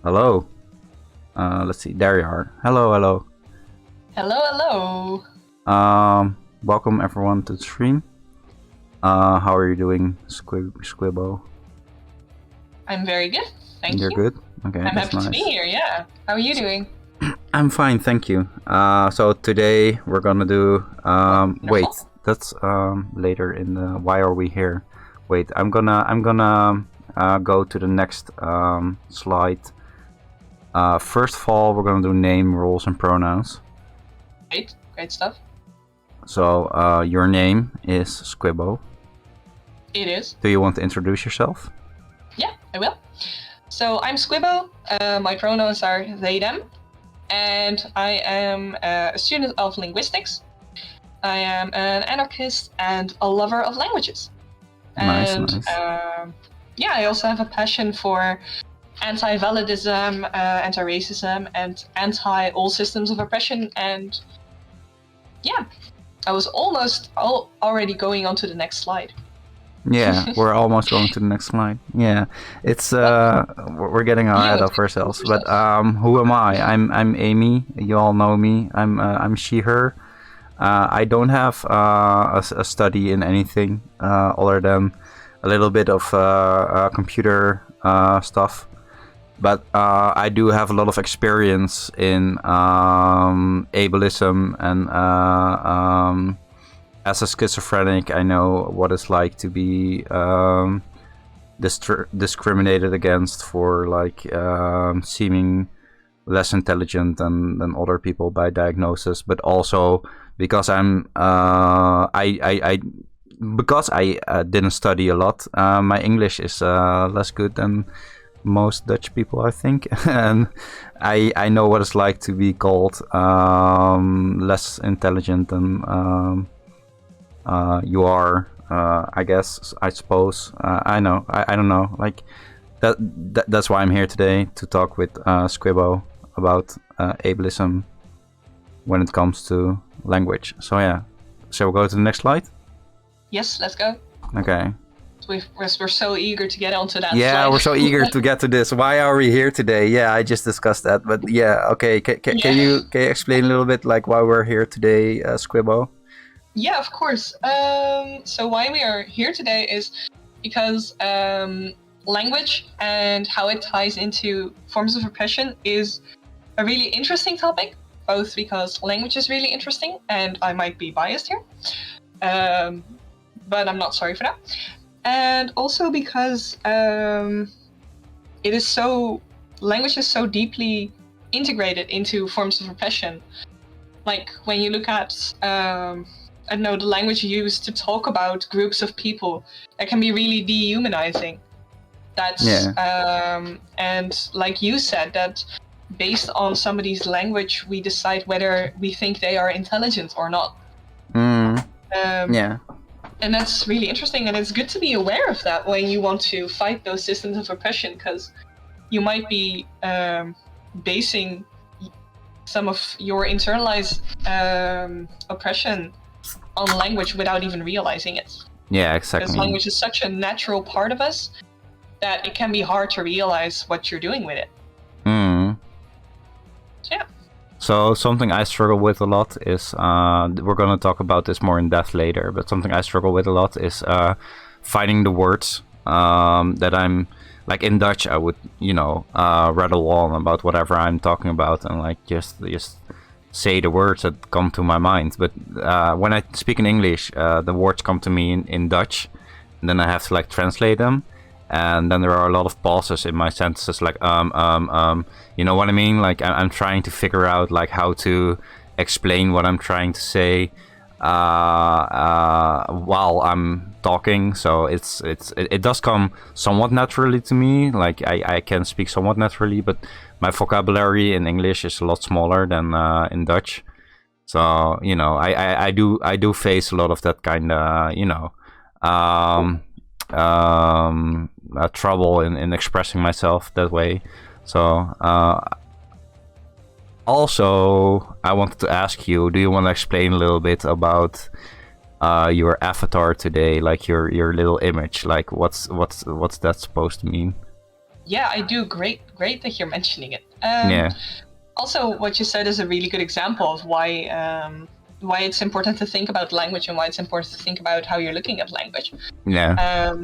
Hello. Let's see. There you are. Hello, hello. Hello, hello. Welcome everyone to the stream. How are you doing, Squibbo? I'm very good, thank You're you. good? Okay, I'm that's happy to be nice. here, yeah. How are you doing? I'm fine, thank you. So today we're gonna do, wait, Wonderful. that's later in the, why are we here? Wait, I'm gonna go to the next slide. First of all, we're gonna do name, roles, and pronouns. Great stuff. So your name is Squibbo. It is. Do you want to introduce yourself? Yeah, I will. So I'm Squibbo, my pronouns are they, them, and I am a student of linguistics. I am an anarchist and a lover of languages. Nice, And nice. yeah, I also have a passion for anti-validism, anti-racism, and anti-all systems of oppression. And yeah, I was almost already going on to the next slide. Yeah, we're almost going to the next slide. Yeah, it's we're getting ahead of ourselves. But who am I? I'm Amy. You all know me. I'm she her. I don't have a study in anything other than a little bit of computer stuff. But I do have a lot of experience in ableism, and as a schizophrenic, I know what it's like to be discriminated against for like seeming less intelligent than other people by diagnosis, but also because I because I didn't study a lot. My English is less good than most Dutch people, I think, and I know what it's like to be called less intelligent than you are. I guess, I suppose. I know. I don't know. Like that's why I'm here today, to talk with Squibbo about ableism when it comes to language. So yeah, shall we go to the next slide? Yes, let's go. Okay. We're so eager to get onto that. Yeah, slide. we're so eager to get to this. Why are we here today? Yeah, I just discussed that, but yeah, okay. Can you explain a little bit like why we're here today, Squibbo? Yeah, of course. So why we are here today is because language and how it ties into forms of oppression is a really interesting topic, both because language is really interesting, and I might be biased here, but I'm not sorry for that. And also because language is so deeply integrated into forms of oppression. Like when you look at I don't know, the language used to talk about groups of people, that can be really dehumanizing. That's and like you said, that based on somebody's language, we decide whether we think they are intelligent or not. Yeah. And that's really interesting, and it's good to be aware of that when you want to fight those systems of oppression, because you might be basing some of your internalized oppression on language without even realizing it. Yeah, exactly. Because language is such a natural part of us that it can be hard to realize what you're doing with it. Yeah. So something I struggle with a lot is, we're going to talk about this more in depth later, but something I struggle with a lot is finding the words that I'm, like in Dutch, I would, rattle on about whatever I'm talking about and like just say the words that come to my mind. But when I speak in English, the words come to me in Dutch, and then I have to like translate them. And then there are a lot of pauses in my sentences, like you know what I mean? Like I'm trying to figure out like how to explain what I'm trying to say while I'm talking. So it does come somewhat naturally to me. Like I can speak somewhat naturally, but my vocabulary in English is a lot smaller than in Dutch. So I do face a lot of that kind of trouble in expressing myself that way. So also I wanted to ask you, do you want to explain a little bit about your avatar today, like your little image? Like what's that supposed to mean? Yeah, I do. Great that you're mentioning it. Yeah. Also, what you said is a really good example of why it's important to think about language and why it's important to think about how you're looking at language. Yeah.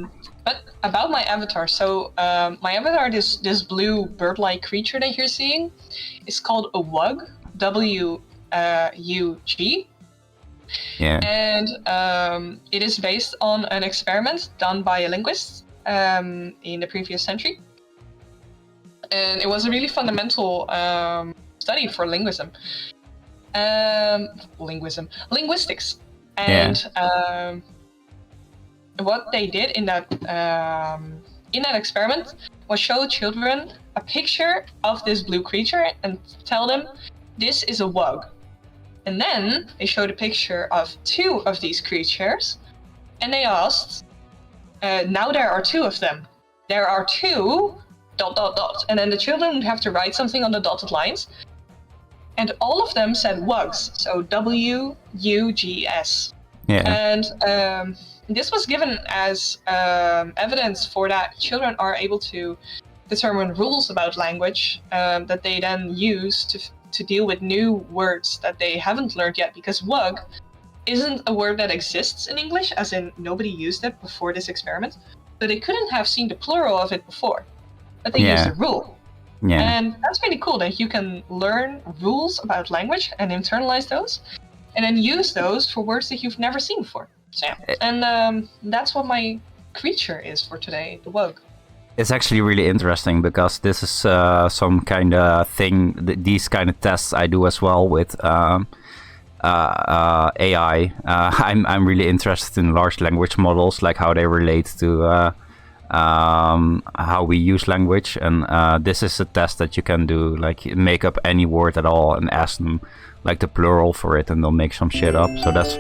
But about my avatar, so my avatar, this blue bird-like creature that you're seeing, is called a wug, W-U-G. Yeah. And it is based on an experiment done by a linguist in the previous century. And it was a really fundamental study for linguistics. And what they did in that experiment was show children a picture of this blue creature and tell them, this is a wug. And then they showed a picture of two of these creatures, and they asked, now there are two of them. There are two ... And then the children would have to write something on the dotted lines. And all of them said wugs, so W-U-G-S. Yeah. And this was given as evidence for that children are able to determine rules about language that they then use to deal with new words that they haven't learned yet, because wug isn't a word that exists in English, as in nobody used it before this experiment, so they couldn't have seen the plural of it before, but they used a rule. Yeah. And that's really cool that you can learn rules about language and internalize those, and then use those for words that you've never seen before. So yeah, and that's what my creature is for today, the wug. It's actually really interesting because this is some kind of thing, these kind of tests I do as well with AI. I'm really interested in large language models, like how they relate to how we use language. And this is a test that you can do, like make up any word at all and ask them like the plural for it, and they'll make some shit up. So that's...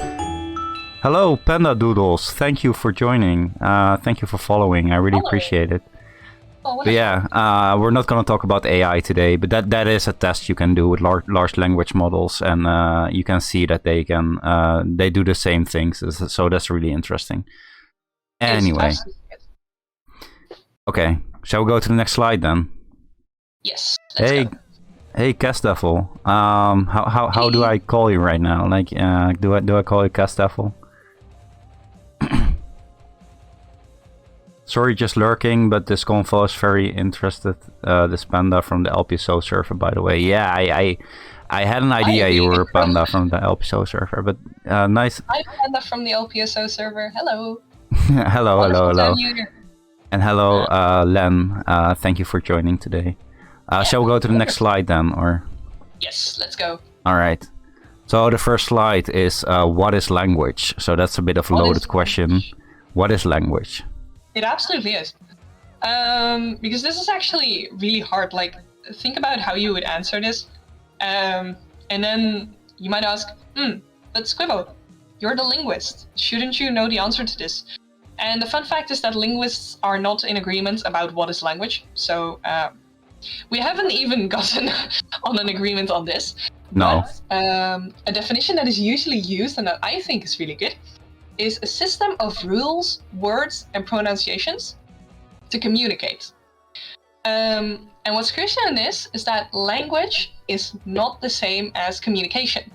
Hello, Panda Doodles. Thank you for joining. Thank you for following. I really appreciate it. But yeah, we're not going to talk about AI today, but that is a test you can do with large language models, and you can see that they can they do the same things. So that's really interesting. Anyway, okay, shall we go to the next slide then? Yes. Let's go. Hey, Castaffel. How do I call you right now? Like, do I call you Castaffel? Sorry, just lurking, but this convo is very interested. This Panda from the LPSO server, by the way. Yeah, I had an idea you were a Panda from the LPSO server, but nice. I'm Panda from the LPSO server. Hello. hello. And hello, Len. Thank you for joining today. Shall we go to the next slide then, or? Yes, let's go. All right. So the first slide is what is language? So that's a bit of a loaded question. What is language? It absolutely is. Because this is actually really hard. Like, think about how you would answer this. And then you might ask, but Squibbo, you're the linguist. Shouldn't you know the answer to this? And the fun fact is that linguists are not in agreement about what is language. So we haven't even gotten on an agreement on this. No. But a definition that is usually used and that I think is really good is a system of rules, words, and pronunciations to communicate. And what's crucial in this is that language is not the same as communication.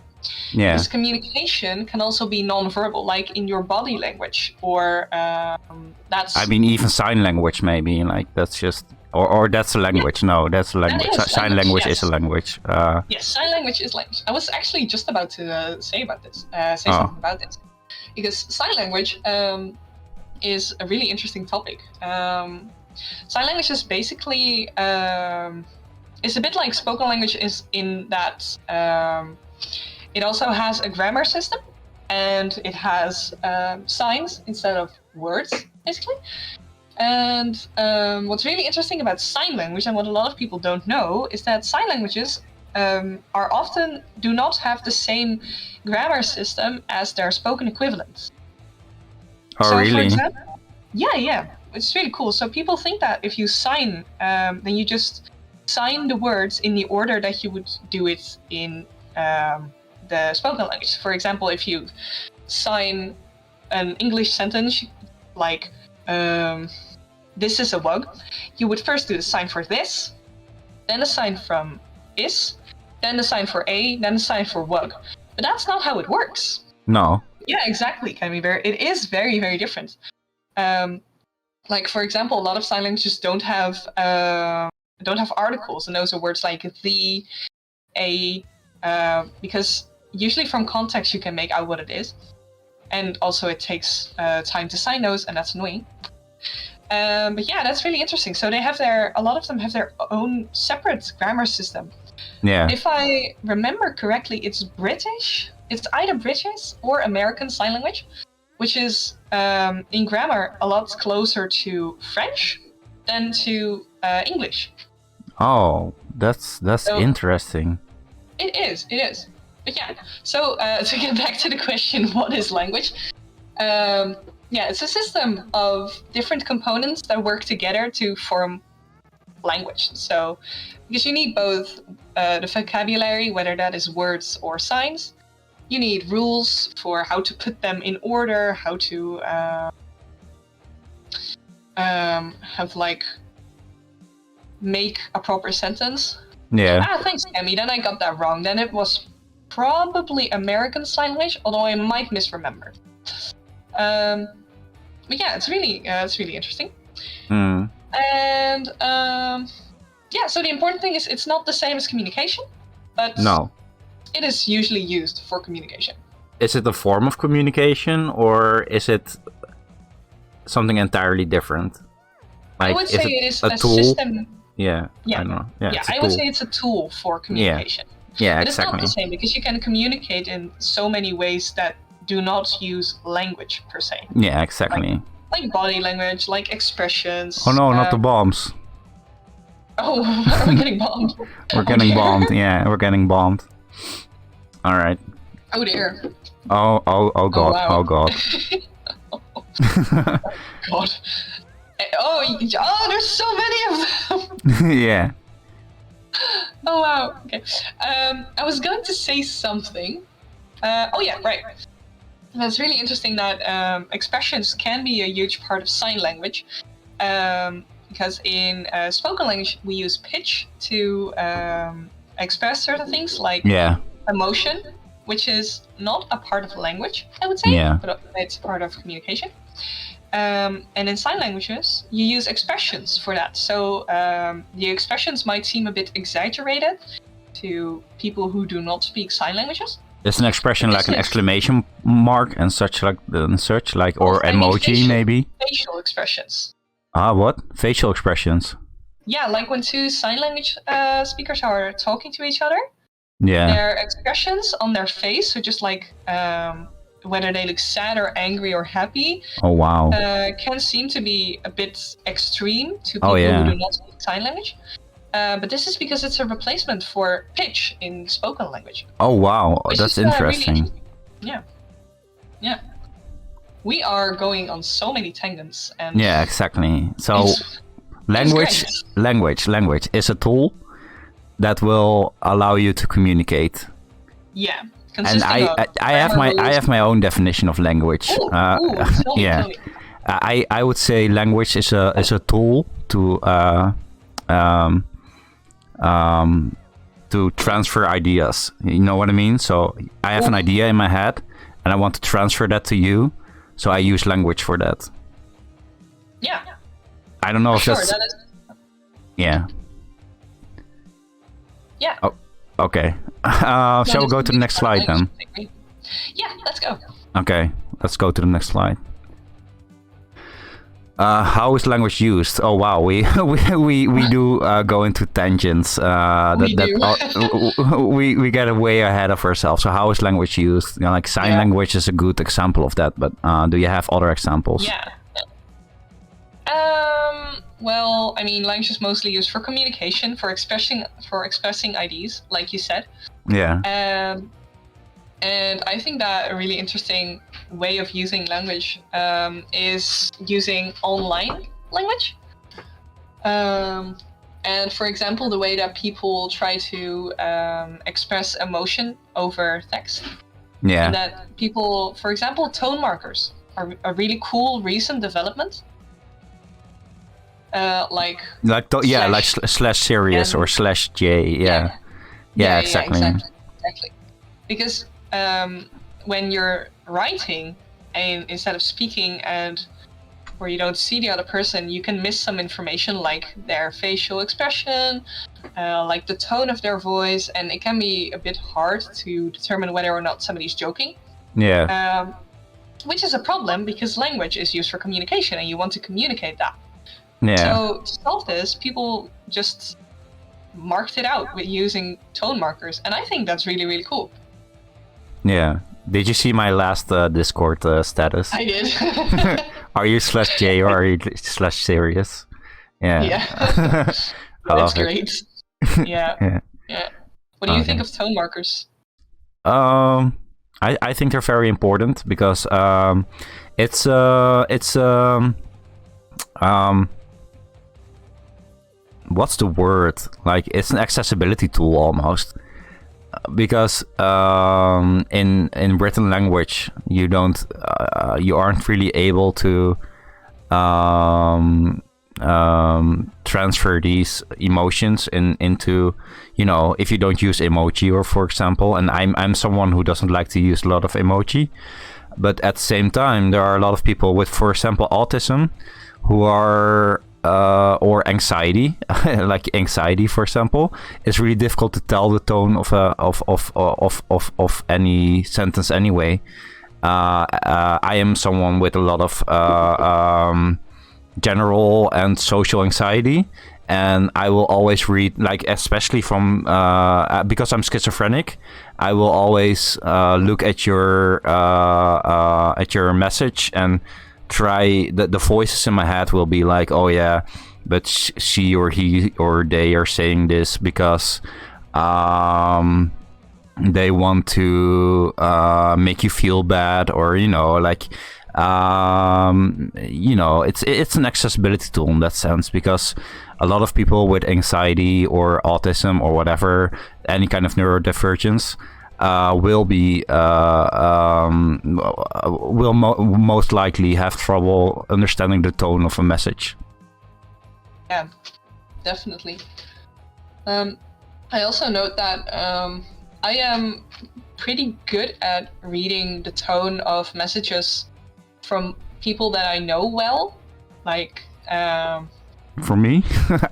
Yeah. Because communication can also be non-verbal, like in your body language, or that's... I mean, even sign language, maybe, like that's just... Or that's a language. Yeah. No, that's a language. Sign language is a language. Yes, sign language is language. I was actually just about to say something about this. Because sign language is a really interesting topic. Sign language is basically it's a bit like spoken language is in that it also has a grammar system, and it has signs instead of words, basically. And what's really interesting about sign language, and what a lot of people don't know, is that sign languages are often do not have the same grammar system as their spoken equivalents. Oh, so, really? For example, yeah, it's really cool. So people think that if you sign, then you just sign the words in the order that you would do it in the spoken language. For example, if you sign an English sentence like this is a wug, you would first do the sign for this, then the sign from is, then the sign for a, then the sign for wug. But that's not how it works. No. Yeah, exactly. It is very, very different. Like, for example, a lot of sign languages don't have articles, and those are words like the, a, because usually from context you can make out what it is, and also it takes time to sign those, and that's annoying. But yeah, that's really interesting. So a lot of them have their own separate grammar system. Yeah. If I remember correctly, it's British. It's either British or American Sign Language, which is in grammar a lot closer to French than to English. Oh, that's so, interesting. It is. But yeah, so to get back to the question, what is language? Yeah, it's a system of different components that work together to form language. So, because you need both the vocabulary, whether that is words or signs, you need rules for how to put them in order, how to like make a proper sentence. Yeah. Ah, thanks, Emmy. Then I got that wrong. Then it was probably American Sign Language, although I might misremember. But yeah, it's really interesting. Mm. And yeah, so the important thing is it's not the same as communication, but no, it is usually used for communication. Is it a form of communication, or is it something entirely different? Like, I would say it is a tool? System. Yeah, I don't know. Yeah, I would say it's a tool for communication. Yeah, but exactly. It's not the same, because you can communicate in so many ways that do not use language per se. Yeah, exactly. Like body language, like expressions. Oh no, not the bombs. Oh, are we getting bombed? We're getting bombed, yeah, we're getting bombed. Alright. Oh dear. Oh god, wow. oh god. God. Oh, there's so many of them! Yeah. Oh wow, okay. I was going to say something. Oh yeah, right. It's really interesting that expressions can be a huge part of sign language, because in spoken language we use pitch to express certain things like emotion, which is not a part of language, I would say, but it's part of communication. And in sign languages, you use expressions for that. So the expressions might seem a bit exaggerated to people who do not speak sign languages. There's an expression like an exclamation mark and such, or emoji, maybe? Facial expressions. Ah, what? Facial expressions? Yeah, like when two sign language speakers are talking to each other. Yeah. Their expressions on their face, so just like whether they look sad or angry or happy. Oh, wow. Can seem to be a bit extreme to people who do not speak sign language. But this is because it's a replacement for pitch in spoken language. Oh wow, that's interesting. Really interesting. Yeah. We are going on so many tangents. And yeah, exactly. So language is a tool that will allow you to communicate. Yeah. And I have my own definition of language. Yeah. I would say language is a tool to transfer ideas. You know what I mean? So I have an idea in my head and I want to transfer that to you. So I use language for that. Yeah. I don't know if that's... Yeah. Yeah. Oh, okay. Shall we go to the next slide then? Yeah, let's go. Okay, let's go to the next slide. How is language used? Oh wow, we do go into tangents. We get way ahead of ourselves. So how is language used? You know, like sign language is a good example of that. But do you have other examples? Yeah. Well, I mean, language is mostly used for communication, for expressing ideas, like you said. Yeah. And I think that a really interesting way of using language is using online language. And for example, the way that people try to express emotion over text. Yeah. And that people, for example, tone markers are a really cool recent development. like like slash serious or slash J. Yeah, exactly. Exactly. Because when you're writing and instead of speaking and where you don't see the other person, you can miss some information like their facial expression, like the tone of their voice, and it can be a bit hard to determine whether or not somebody's joking. Yeah. Which is a problem because language is used for communication and you want to communicate that. Yeah. So to solve this, people just marked it out with using tone markers, and I think that's really, really cool. Yeah. Did you see my last Discord status? I did. Are you slash J or are you slash serious? Yeah. That's great. Yeah. What do you think of tone markers? I think they're very important because it's what's the word? Like, it's an accessibility tool almost. Because in written language, you aren't really able to transfer these emotions into, if you don't use emoji, or for example, and I'm someone who doesn't like to use a lot of emoji, but at the same time, there are a lot of people with, for example, autism, who are or anxiety, like anxiety, for example. It's really difficult to tell the tone of any sentence anyway. I am someone with a lot of general and social anxiety, and I will always read, like, especially from because I'm schizophrenic, I will always look at your message and try the voices in my head will be like, oh yeah, but she or he or they are saying this because they want to make you feel bad, or it's an accessibility tool in that sense, because a lot of people with anxiety or autism or whatever, any kind of neurodivergence, will most likely have trouble understanding the tone of a message. Yeah, definitely. I also note that I am pretty good at reading the tone of messages from people that I know well. Like, for me,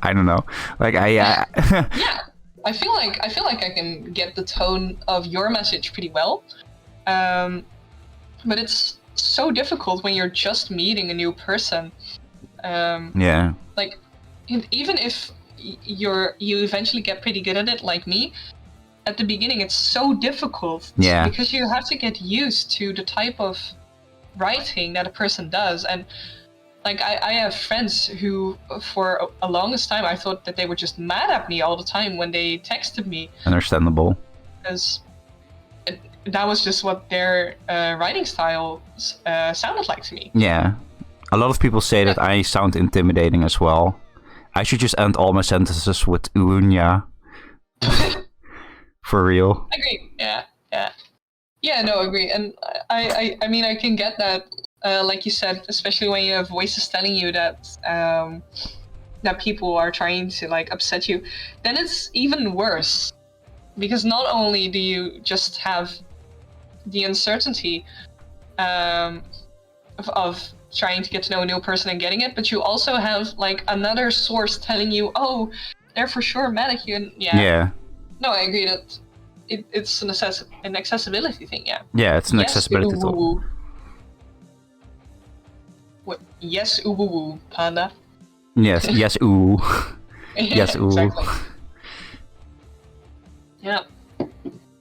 I don't know. Like yeah. I feel like I can get the tone of your message pretty well, but it's so difficult when you're just meeting a new person. Yeah. Like, even if you eventually get pretty good at it, like me, at the beginning it's so difficult. Yeah. Because you have to get used to the type of writing that a person does, and like, I have friends who, for a longest time, I thought that they were just mad at me all the time when they texted me. Understandable. Because that was just what their writing style sounded like to me. Yeah. A lot of people say that I sound intimidating as well. I should just end all my sentences with unya. For real. Agree. Yeah. No, agree. And I mean, I can get that. Like you said, especially when you have voices telling you that that people are trying to, like, upset you, then it's even worse, because not only do you just have the uncertainty of trying to get to know a new person and getting it, but you also have, like, another source telling you, oh, they're for sure mad at you. And yeah. No, I agree that it's an accessibility thing. Yeah, it's an accessibility tool. What? Yes, ooh, woo, woo, panda. Yes, ooh. Yes, ooh. Exactly. Yeah.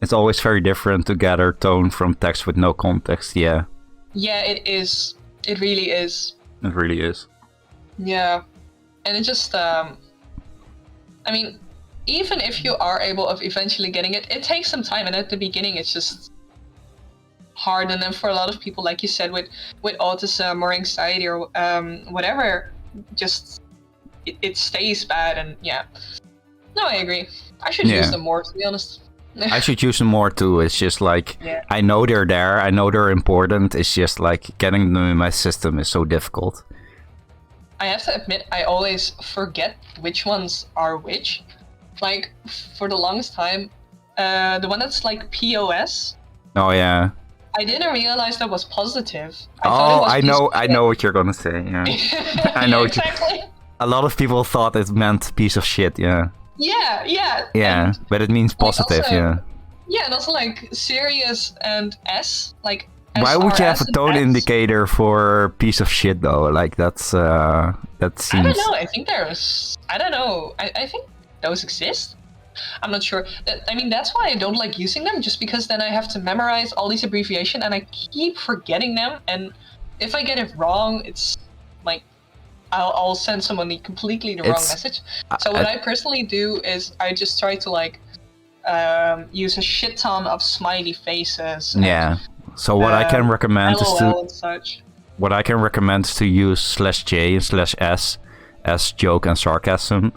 It's always very different to gather tone from text with no context, yeah. Yeah, it is. It really is. It really is. Yeah. And it just, I mean, even if you are able of eventually getting it, it takes some time, and at the beginning it's just hard, and then for a lot of people, like you said, with autism or anxiety or whatever, just it stays bad. And yeah, no, I agree. I should use them more, to be honest. I should use them more too. It's just like, I know they're there, I know they're important, it's just like getting them in my system is so difficult. I have to admit, I always forget which ones are which. Like, for the longest time, the one that's like POS, Oh yeah. I didn't realize that was positive. I thought it was I know what you're gonna say. Yeah, I know. Yeah, exactly. A lot of people thought it meant piece of shit. Yeah. Yeah, yeah. Yeah, And, but it means positive. also, yeah. Yeah, and also like serious and S, like. Why would you have a SRS and tone S. indicator for piece of shit though? Like that seems. I don't know. I think there's. I don't know. I think those exist. I'm not sure. I mean, that's why I don't like using them, just because then I have to memorize all these abbreviations and I keep forgetting them. And if I get it wrong, it's like I'll send someone completely the wrong message. So what I personally do is I just try to like use a shit ton of smiley faces. Yeah. So what I can recommend is LOL and such. What I can recommend is to use /J and /S as joke and sarcasm,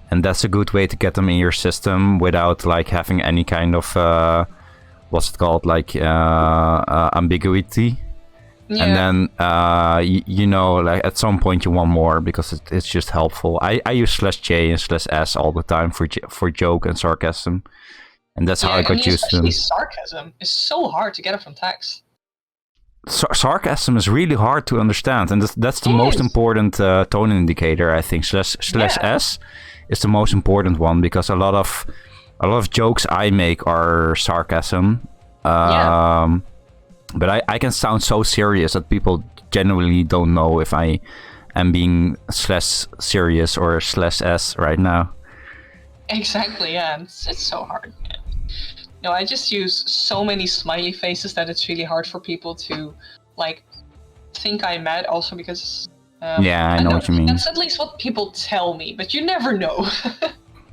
and that's a good way to get them in your system without like having any kind of what's it called, like ambiguity. Yeah. And then you know, like at some point you want more because it's just helpful. I use /J and /S all the time for joke and sarcasm. And that's how I got used to them. Especially sarcasm is so hard to get it from text. Sarcasm is really hard to understand, and that's the most important tone indicator, I think. /S is the most important one because a lot of jokes I make are sarcasm. But I can sound so serious that people genuinely don't know if I am being /serious or /S right now. Exactly, yeah. It's so hard. Yeah. No, I just use so many smiley faces that it's really hard for people to, like, think I'm mad. Also because yeah, I know what you mean. That's at least what people tell me, but you never know.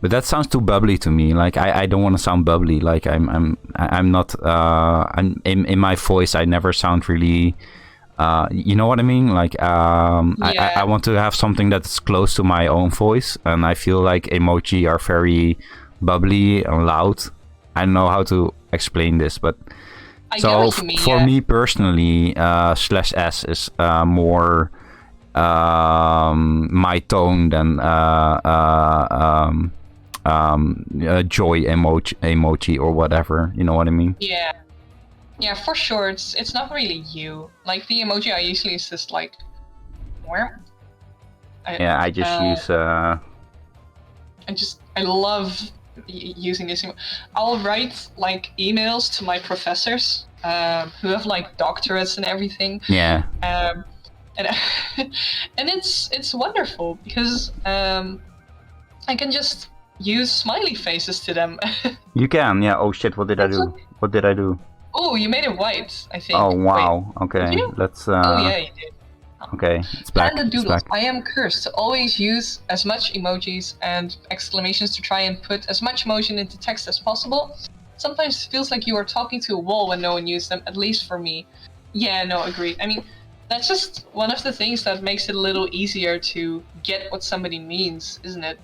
But that sounds too bubbly to me. Like I don't want to sound bubbly. Like I'm not. I'm in my voice. I never sound really. You know what I mean? Like I want to have something that's close to my own voice, and I feel like emoji are very bubbly and loud. I don't know how to explain this, but for me personally, /S is more my tone than joy emoji or whatever. You know what I mean? Yeah. Yeah, for sure. It's not really you. Like the emoji I usually use is like, where? I just use. I love using this. I'll write like emails to my professors who have like doctorates and everything. Yeah. And and it's wonderful because I can just use smiley faces to them. You can, yeah. Oh shit! What did I do? What did I do? Oh, you made it white, I think. Oh wow. Wait, okay, let's. Oh yeah, you did. Okay, it's back. And the doodles. Back. I am cursed to always use as much emojis and exclamations to try and put as much emotion into text as possible. Sometimes it feels like you are talking to a wall when no one uses them, at least for me. Yeah, no, agreed. I mean, that's just one of the things that makes it a little easier to get what somebody means, isn't it?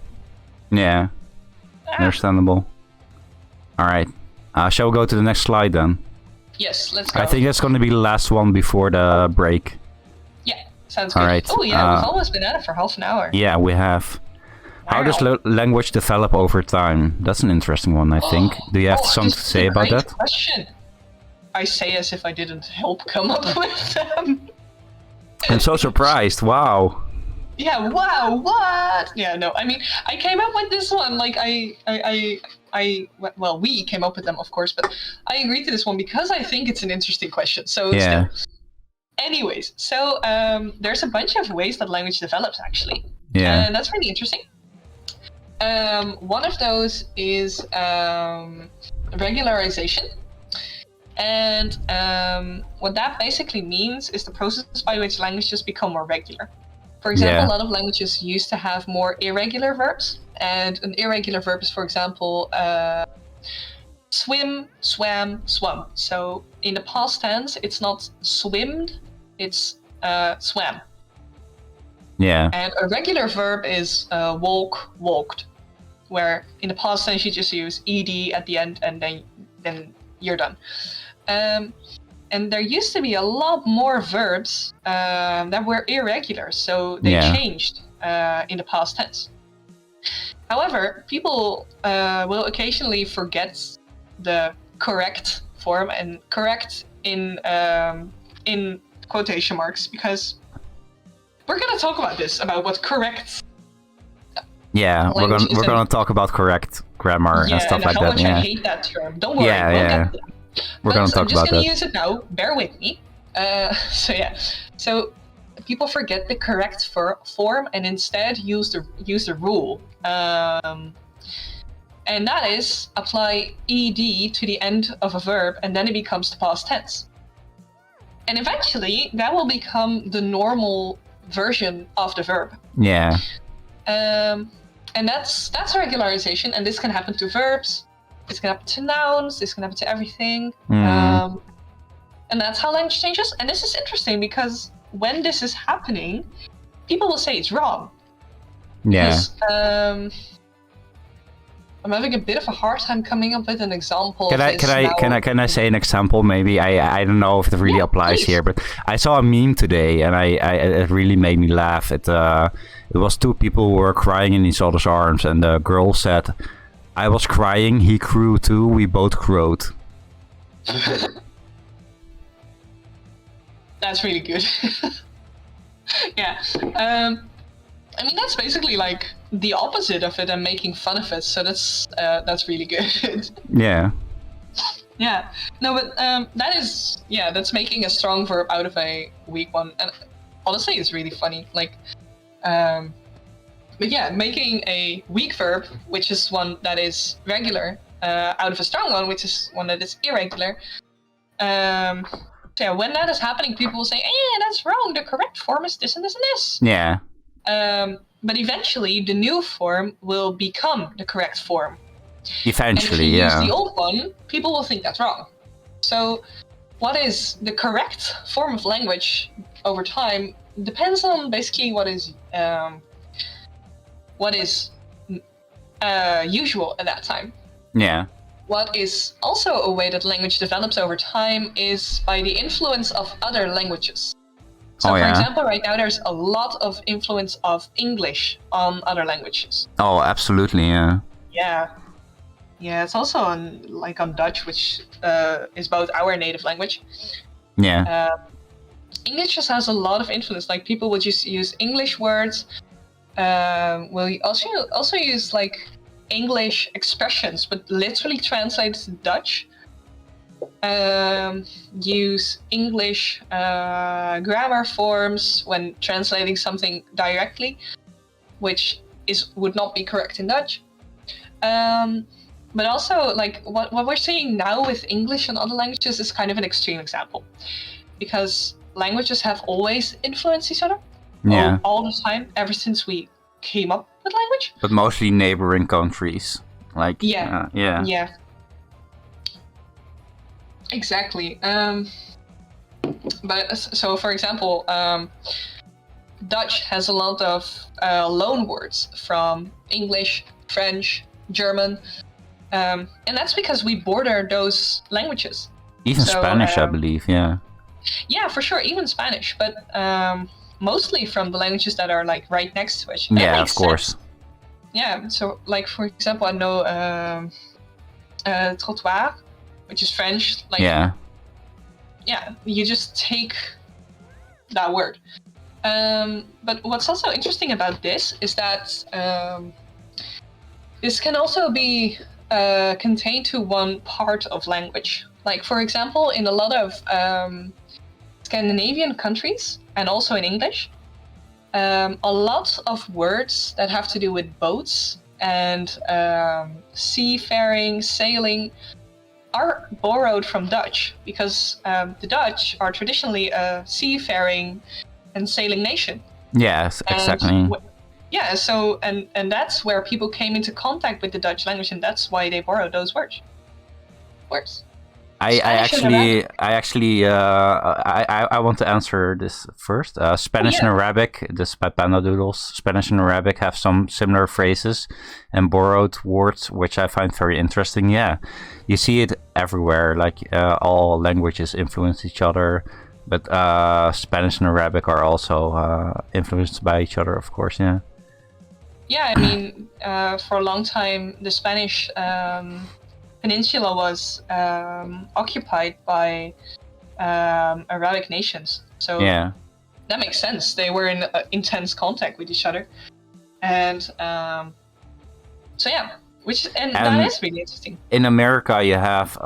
Yeah, understandable. Alright, shall we go to the next slide then? Yes, let's go. I think that's going to be the last one before the break. Yeah, sounds good. Right. Oh yeah, we've almost been at it for half an hour. Yeah, we have. Wow. How does language develop over time? That's an interesting one, I think. Do you have something to say about that? Question. I say as if I didn't help come up with them. I'm so surprised. Wow. Yeah, wow, what? Yeah, no, I mean, I came up with this one, like, well, we came up with them, of course, but I agreed to this one because I think it's an interesting question, so yeah. Still. Anyways, so there's a bunch of ways that language develops, actually. Yeah. And that's really interesting. One of those is regularization. And what that basically means is the process by which languages become more regular. For example, a lot of languages used to have more irregular verbs. And an irregular verb is, for example, swim, swam, swum. So in the past tense, it's not swimmed, it's swam. Yeah. And a regular verb is walk, walked, where in the past tense you just use ed at the end and then you're done. And there used to be a lot more verbs that were irregular, so they changed in the past tense. However, people will occasionally forget the correct form, and correct in quotation marks, because we're going to talk about this, about what correct. Yeah, we're gonna talk about correct grammar and stuff like that. How much yeah. I hate that term. Don't worry. Yeah, yeah. We're gonna talk about that. I'm just gonna use it now. Bear with me. So people forget the correct form and instead use the rule. And that is apply ed to the end of a verb, and then it becomes the past tense. And eventually, that will become the normal version of the verb. Yeah. And that's regularization, and this can happen to verbs. This can happen to nouns. This can happen to everything. And that's how language changes. And this is interesting because when this is happening, people will say it's wrong. Yeah. Because, I'm having a bit of a hard time coming up with an example. Can I say an example? Maybe I don't know if it really applies here, but I saw a meme today, and it really made me laugh. It was two people who were crying in each other's arms, and the girl said, "I was crying, he crew too, we both crowed." That's really good. Yeah. I mean, that's basically like the opposite of it and making fun of it. So that's really good. Yeah. Yeah. No, but that's making a strong verb out of a weak one. And honestly, it's really funny. Like, but yeah, making a weak verb, which is one that is regular, out of a strong one, which is one that is irregular. So yeah, when that is happening, people will say, that's wrong. The correct form is this and this and this. Yeah. But eventually, the new form will become the correct form. Eventually, and if you use the old one, people will think that's wrong. So, what is the correct form of language over time depends on basically what is usual at that time. Yeah. What is also a way that language develops over time is by the influence of other languages. So, for example, right now there's a lot of influence of English on other languages. Oh, absolutely, yeah. Yeah. Yeah, it's also on Dutch, which is both our native language. Yeah. English just has a lot of influence. Like, people would just use English words. Will also use English expressions, but literally translated to Dutch. Use English grammar forms when translating something directly, which would not be correct in Dutch. But also, what we're seeing now with English and other languages is kind of an extreme example, because languages have always influenced each other. Yeah. All the time, ever since we came up with language. But mostly neighboring countries. Yeah. Yeah. Exactly. But so, for example, Dutch has a lot of loan words from English, French, German, and that's because we border those languages. Even Spanish, I believe. Yeah. Yeah, for sure. Even Spanish, but mostly from the languages that are right next to it. Yeah, of course. Yeah. So, for example, I know trottoir, which is French. Yeah, you just take that word. But what's also interesting about this is that this can also be contained to one part of language. Like, for example, in a lot of Scandinavian countries, and also in English, a lot of words that have to do with boats and seafaring, sailing, are borrowed from Dutch, because the Dutch are traditionally a seafaring and sailing nation. Yes, exactly. Yeah, so and that's where people came into contact with the Dutch language, and that's why they borrowed those words. I want to answer this first. Spanish and Arabic, despite Panda Doodles, Spanish and Arabic have some similar phrases and borrowed words, which I find very interesting. Yeah, you see it everywhere. Like all languages influence each other, but Spanish and Arabic are also influenced by each other, of course. Yeah. Yeah, I mean, for a long time, the Spanish peninsula was occupied by Arabic nations. So Yeah. that makes sense. They were in intense contact with each other. And so yeah, and that is really interesting. In America, you have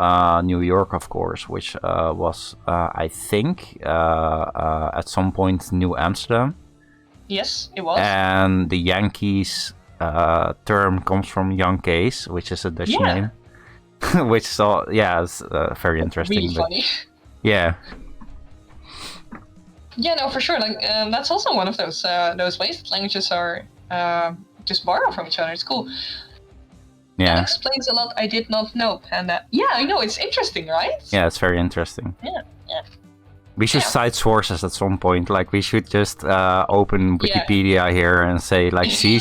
New York, of course, which was, I think, at some point New Amsterdam. Yes, it was. And the Yankees term comes from Yankees, which is a Dutch name. Which is very interesting. Really funny. Yeah. Yeah, no, for sure. Like that's also one of those ways that languages are just borrow from each other. It's cool. Yeah. That explains a lot I did not know, Panda. Yeah, I know. It's interesting, right? Yeah, it's very interesting. Yeah. We should cite sources at some point. Like, we should just open Wikipedia here and say, like, see,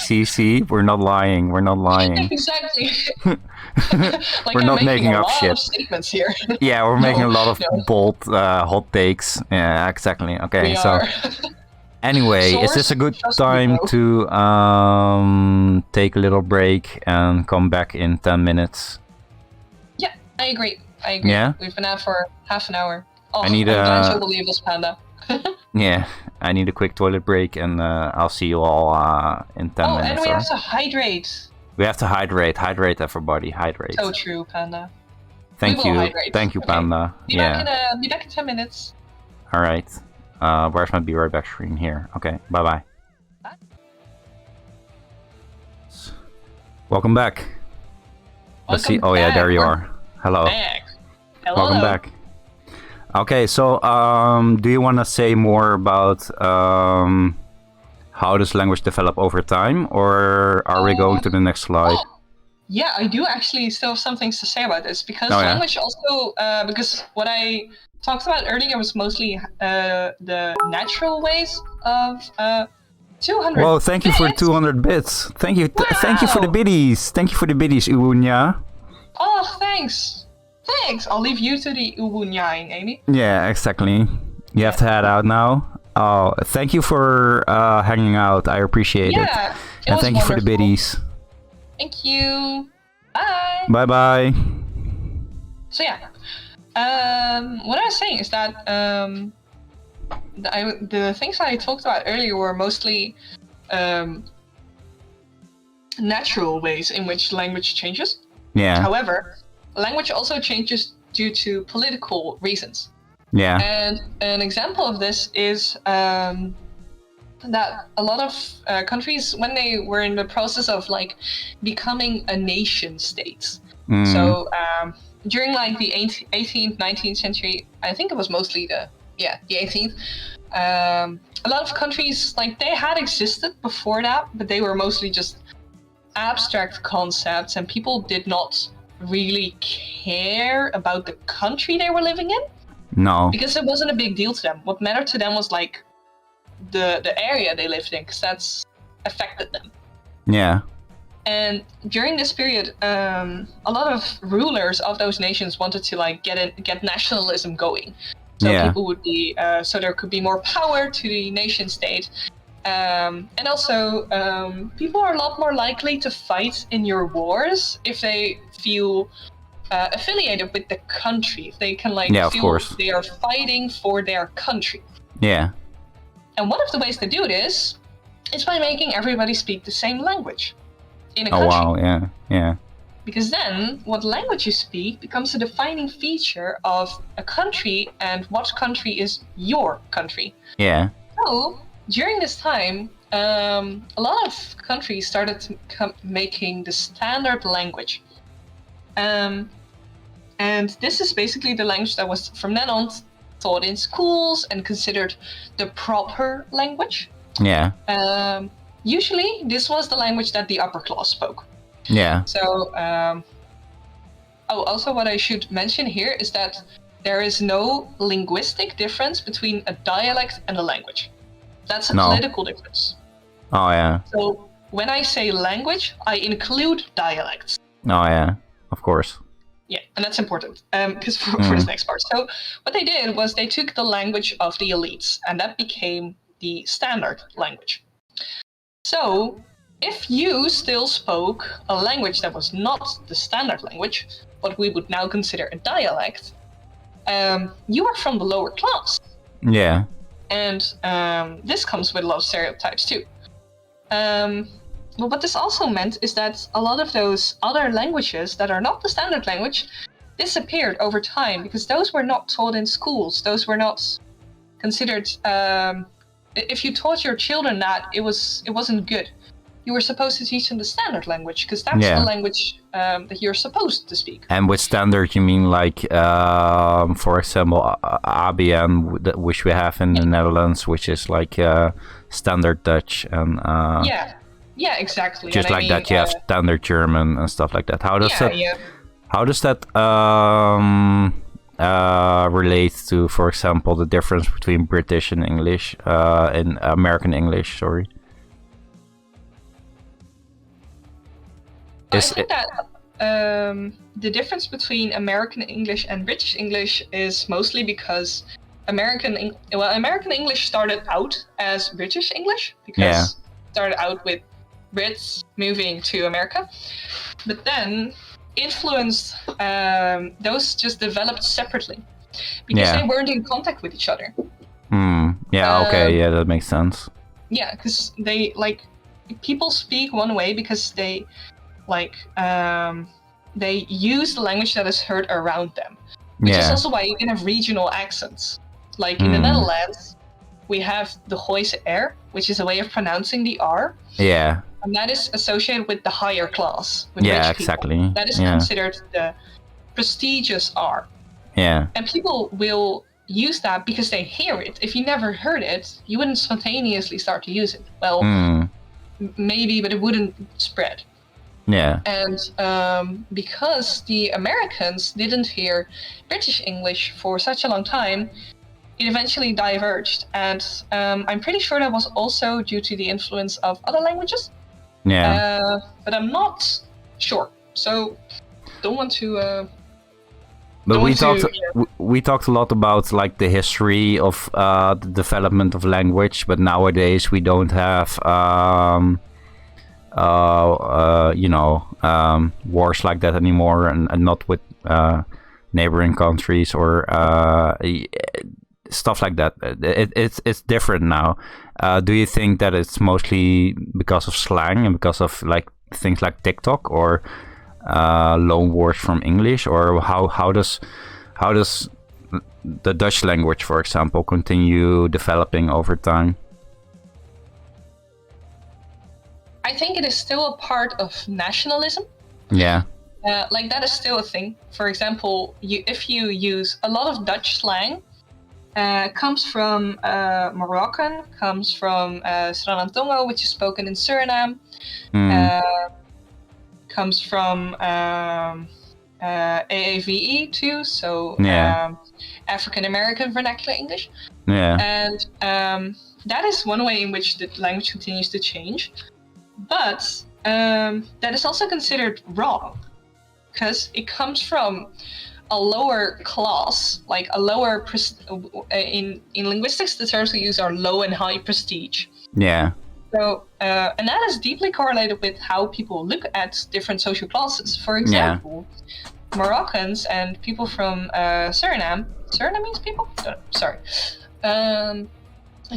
we're not lying. We're not lying. Exactly. Like, we're not making up shit. Of statements here. Yeah, we're making a lot of bold, hot takes. Yeah, exactly. Okay, we so are. anyway, is this a good time to take a little break and come back in 10 minutes? Yeah, I agree. Yeah? We've been out for half an hour. Oh, I need I'm glad you believe us, Panda. Yeah, I need a quick toilet break, and I'll see you all in 10 minutes. Oh, and we have to hydrate. We have to hydrate. Hydrate, everybody. Hydrate. So true, Panda. Thank you. Hydrate. Thank you, Panda. Be back in 10 minutes. All right. Where's my be right back screen? Here. Okay. Bye-bye. Bye. Welcome back. Let's see. Oh, yeah, there you are. Hello. Hello. Welcome back. Okay, so do you want to say more about how does language develop over time, or are we going to the next slide? Yeah, I do actually still have some things to say about this, because language also, because what I talked about earlier was mostly the natural ways of 200 Whoa, thank you for 200 bits. Thank you, thank you for the biddies. Thank you for the biddies, Uwunya. Oh, thanks. Thanks. I'll leave you to the Ubunyaing, Amy. Yeah, exactly. You have to head out now. Oh, thank you for hanging out. I appreciate it. And thank you for the biddies. Thank you. Bye. Bye bye. So yeah, what I was saying is that the things I talked about earlier were mostly natural ways in which language changes. Yeah. However, language also changes due to political reasons. Yeah. And an example of this is that a lot of countries, when they were in the process of like becoming a nation state, so during like the 18th, 19th century, I think it was mostly the 18th, a lot of countries, like, they had existed before that, but they were mostly just abstract concepts, and people did not really care about the country they were living in. No. Because it wasn't a big deal to them. What mattered to them was like the area they lived in, because that's affected them. Yeah. And during this period, a lot of rulers of those nations wanted to like get nationalism going. So people would be so there could be more power to the nation state. And also, people are a lot more likely to fight in your wars if they feel affiliated with the country. If they can feel they are fighting for their country. Yeah. And one of the ways to do this is by making everybody speak the same language in a country. Oh wow, yeah. Because then what language you speak becomes a defining feature of a country, and what country is your country. Yeah. So during this time, a lot of countries started to making the standard language. And this is basically the language that was from then on taught in schools and considered the proper language. Yeah. Usually this was the language that the upper class spoke. Yeah. So a Oh, also what I should mention here is that there is no linguistic difference between a dialect and a language. That's a political difference. Oh, yeah. So when I say language, I include dialects. Oh, yeah, of course. Yeah, and that's important because for this next part. So what they did was they took the language of the elites, and that became the standard language. So if you still spoke a language that was not the standard language, what we would now consider a dialect, you were from the lower class. Yeah. And this comes with a lot of stereotypes too. Well, what this also meant is that a lot of those other languages that are not the standard language disappeared over time because those were not taught in schools. Those were not considered. If you taught your children that, it wasn't good. You were supposed to teach them the standard language because that's the language that you're supposed to speak. And with standard, you mean like, for example, ABN, which we have in the Netherlands, which is like standard Dutch and yeah, exactly. Just and like that, you have standard German and stuff like that. How does that relate to, for example, the difference between British and English, and American English? Sorry. I think that the difference between American English and British English is mostly because American English started out as British English because it started out with Brits moving to America, but then influenced those just developed separately because they weren't in contact with each other. Okay, that makes sense. Yeah, because they people speak one way because they use the language that is heard around them, which is also why you can have regional accents. Like in the Netherlands, we have the Gooise R, which is a way of pronouncing the R. Yeah. And that is associated with the higher class. With rich exactly. People. That is considered the prestigious R. Yeah. And people will use that because they hear it. If you never heard it, you wouldn't spontaneously start to use it. Well, maybe, but it wouldn't spread. Yeah. And because the Americans didn't hear British English for such a long time, it eventually diverged. And I'm pretty sure that was also due to the influence of other languages. Yeah. But I'm not sure. So don't want to... But we talked a lot about like the history of the development of language, but nowadays we don't have wars like that anymore, and not with neighboring countries or stuff like that. It's different now. Do you think that it's mostly because of slang and because of like things like TikTok or loan words from English, or how does the Dutch language, for example, continue developing over time? I think it is still a part of nationalism. Yeah. Like that is still a thing. For example, if you use a lot of Dutch slang, comes from Moroccan, comes from Sranantongo, which is spoken in Suriname, comes from AAVE too, so African American Vernacular English. Yeah. And that is one way in which the language continues to change. But that is also considered wrong, because it comes from a lower class, like a lower in linguistics, the terms we use are low and high prestige. Yeah. So and that is deeply correlated with how people look at different social classes. For example, Moroccans and people from Suriname, Surinamese people? Sorry.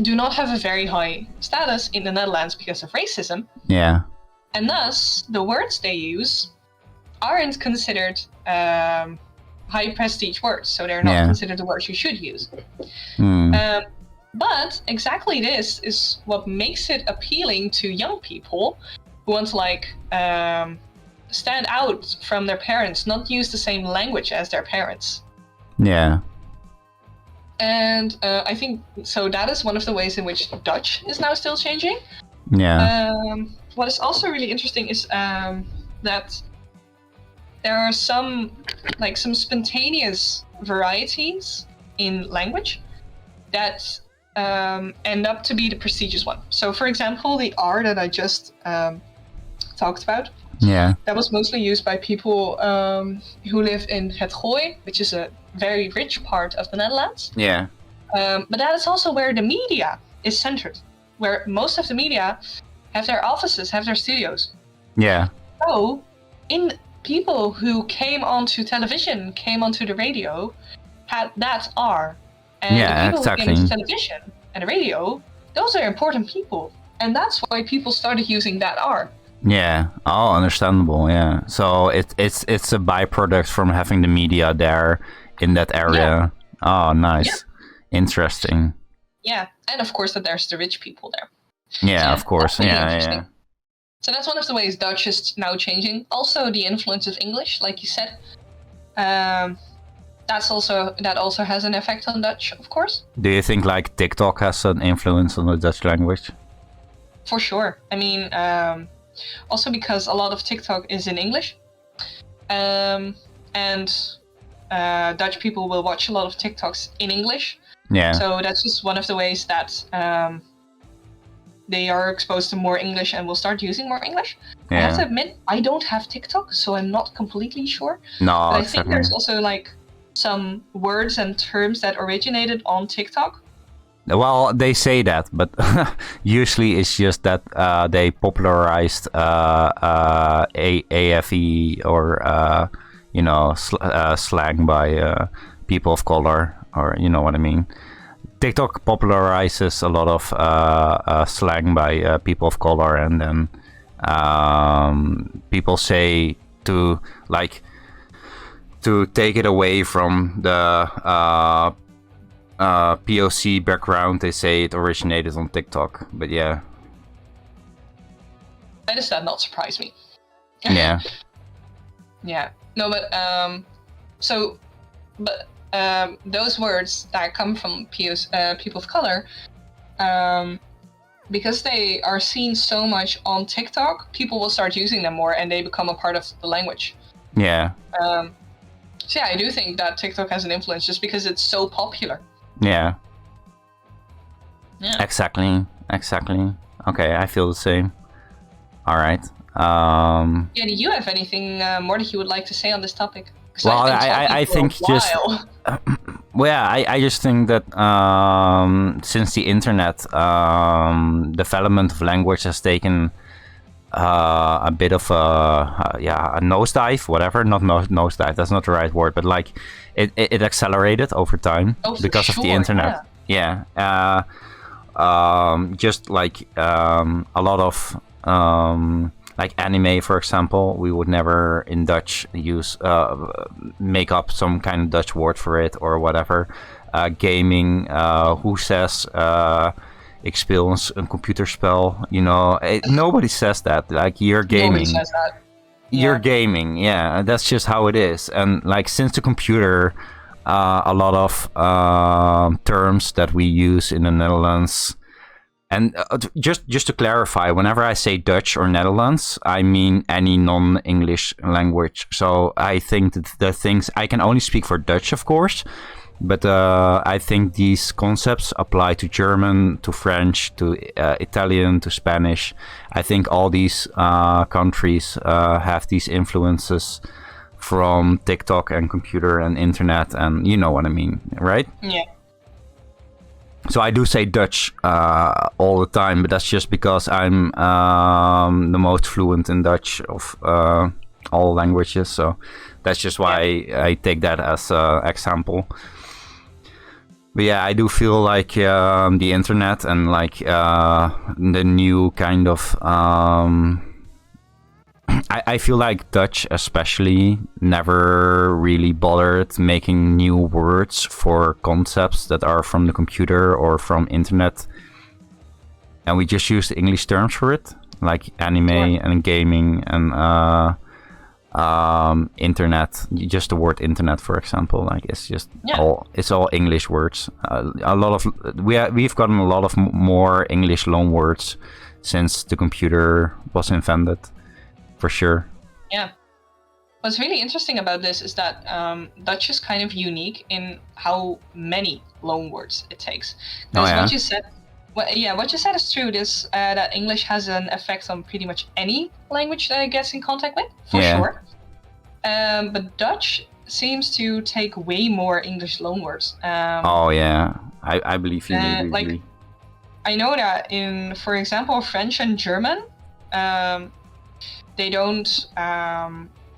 Do not have a very high status in the Netherlands because of racism. Yeah. And thus, the words they use aren't considered high prestige words, so they're not considered the words you should use. But exactly this is what makes it appealing to young people who want to stand out from their parents, not use the same language as their parents. Yeah. And I think so that is one of the ways in which Dutch is now still changing. Yeah. What is also really interesting is that there are some spontaneous varieties in language that end up to be the prestigious one. So, for example, the R that I just talked about. Yeah. That was mostly used by people who live in Het Gooi, which is a very rich part of the Netherlands. Yeah. But that is also where the media is centered, where most of the media have their offices, have their studios. Yeah. So, in people who came onto television, came onto the radio, had that R. And Yeah, the people exactly. who came into television and the radio, those are important people. And that's why people started using that R. Yeah. Oh, understandable. Yeah. So it's a byproduct from having the media there in that area. Yeah. Oh, nice. Yeah. Interesting. Yeah, and of course that there's the rich people there. Yeah, So of course. Yeah. So that's one of the ways Dutch is now changing. Also, the influence of English, like you said, that also has an effect on Dutch, of course. Do you think like TikTok has an influence on the Dutch language? For sure. I mean, also because a lot of TikTok is in English, and Dutch people will watch a lot of TikToks in English. Yeah. So that's just one of the ways that they are exposed to more English and will start using more English. Yeah. I have to admit, I don't have TikTok, so I'm not completely sure. No, but I think there's also like some words and terms that originated on TikTok. Well, they say that, but usually it's just that they popularized AFE or slang by people of color, or you know what I mean. TikTok popularizes a lot of slang by people of color, and then people say to take it away from the POC background, they say it originated on TikTok, but yeah. Why does that not surprise me? Yeah. Yeah. No, but those words that come from people of color, because they are seen so much on TikTok, people will start using them more, and they become a part of the language. Yeah. So yeah, I do think that TikTok has an influence just because it's so popular. Yeah. Yeah. Exactly. Okay, I feel the same. All right. Yeah, do you have anything more that you would like to say on this topic? Well, I think just I just think that since the internet, development of language has taken a bit of a nosedive, whatever. Not nosedive, that's not the right word, but like it accelerated over time because of the internet. Yeah. Just like a lot of like anime, for example, we would never in Dutch use make up some kind of Dutch word for it or whatever. Gaming, who says ik speel een computerspel, you know, nobody says that. Like, you're gaming. Nobody says that. You're gaming, yeah, that's just how it is. And like, since the computer, a lot of terms that we use in the Netherlands. And just to clarify, whenever I say Dutch or Netherlands, I mean any non-English language. So I think that the things, I can only speak for Dutch, of course, but I think these concepts apply to German, to French, to Italian, to Spanish. I think all these countries have these influences from TikTok and computer and internet, and you know what I mean, right? Yeah. So I do say Dutch all the time, but that's just because I'm the most fluent in Dutch of all languages. So that's just why I take that as an example. But yeah, I do feel like the internet and like the new kind of... I feel like Dutch especially never really bothered making new words for concepts that are from the computer or from internet. And we just use the English terms for it, like anime and gaming and internet. Just the word internet, for example, like it's just all English words. A lot of we've gotten a lot of more English loan words since the computer was invented. For sure. Yeah. what's really interesting about this is that Dutch is kind of unique in how many loanwords it takes. Because what you said, what you said is true. That English has an effect on pretty much any language that it gets in contact with, for sure. But Dutch seems to take way more English loanwords. I believe you. Like, I know that in, for example, French and German, they don't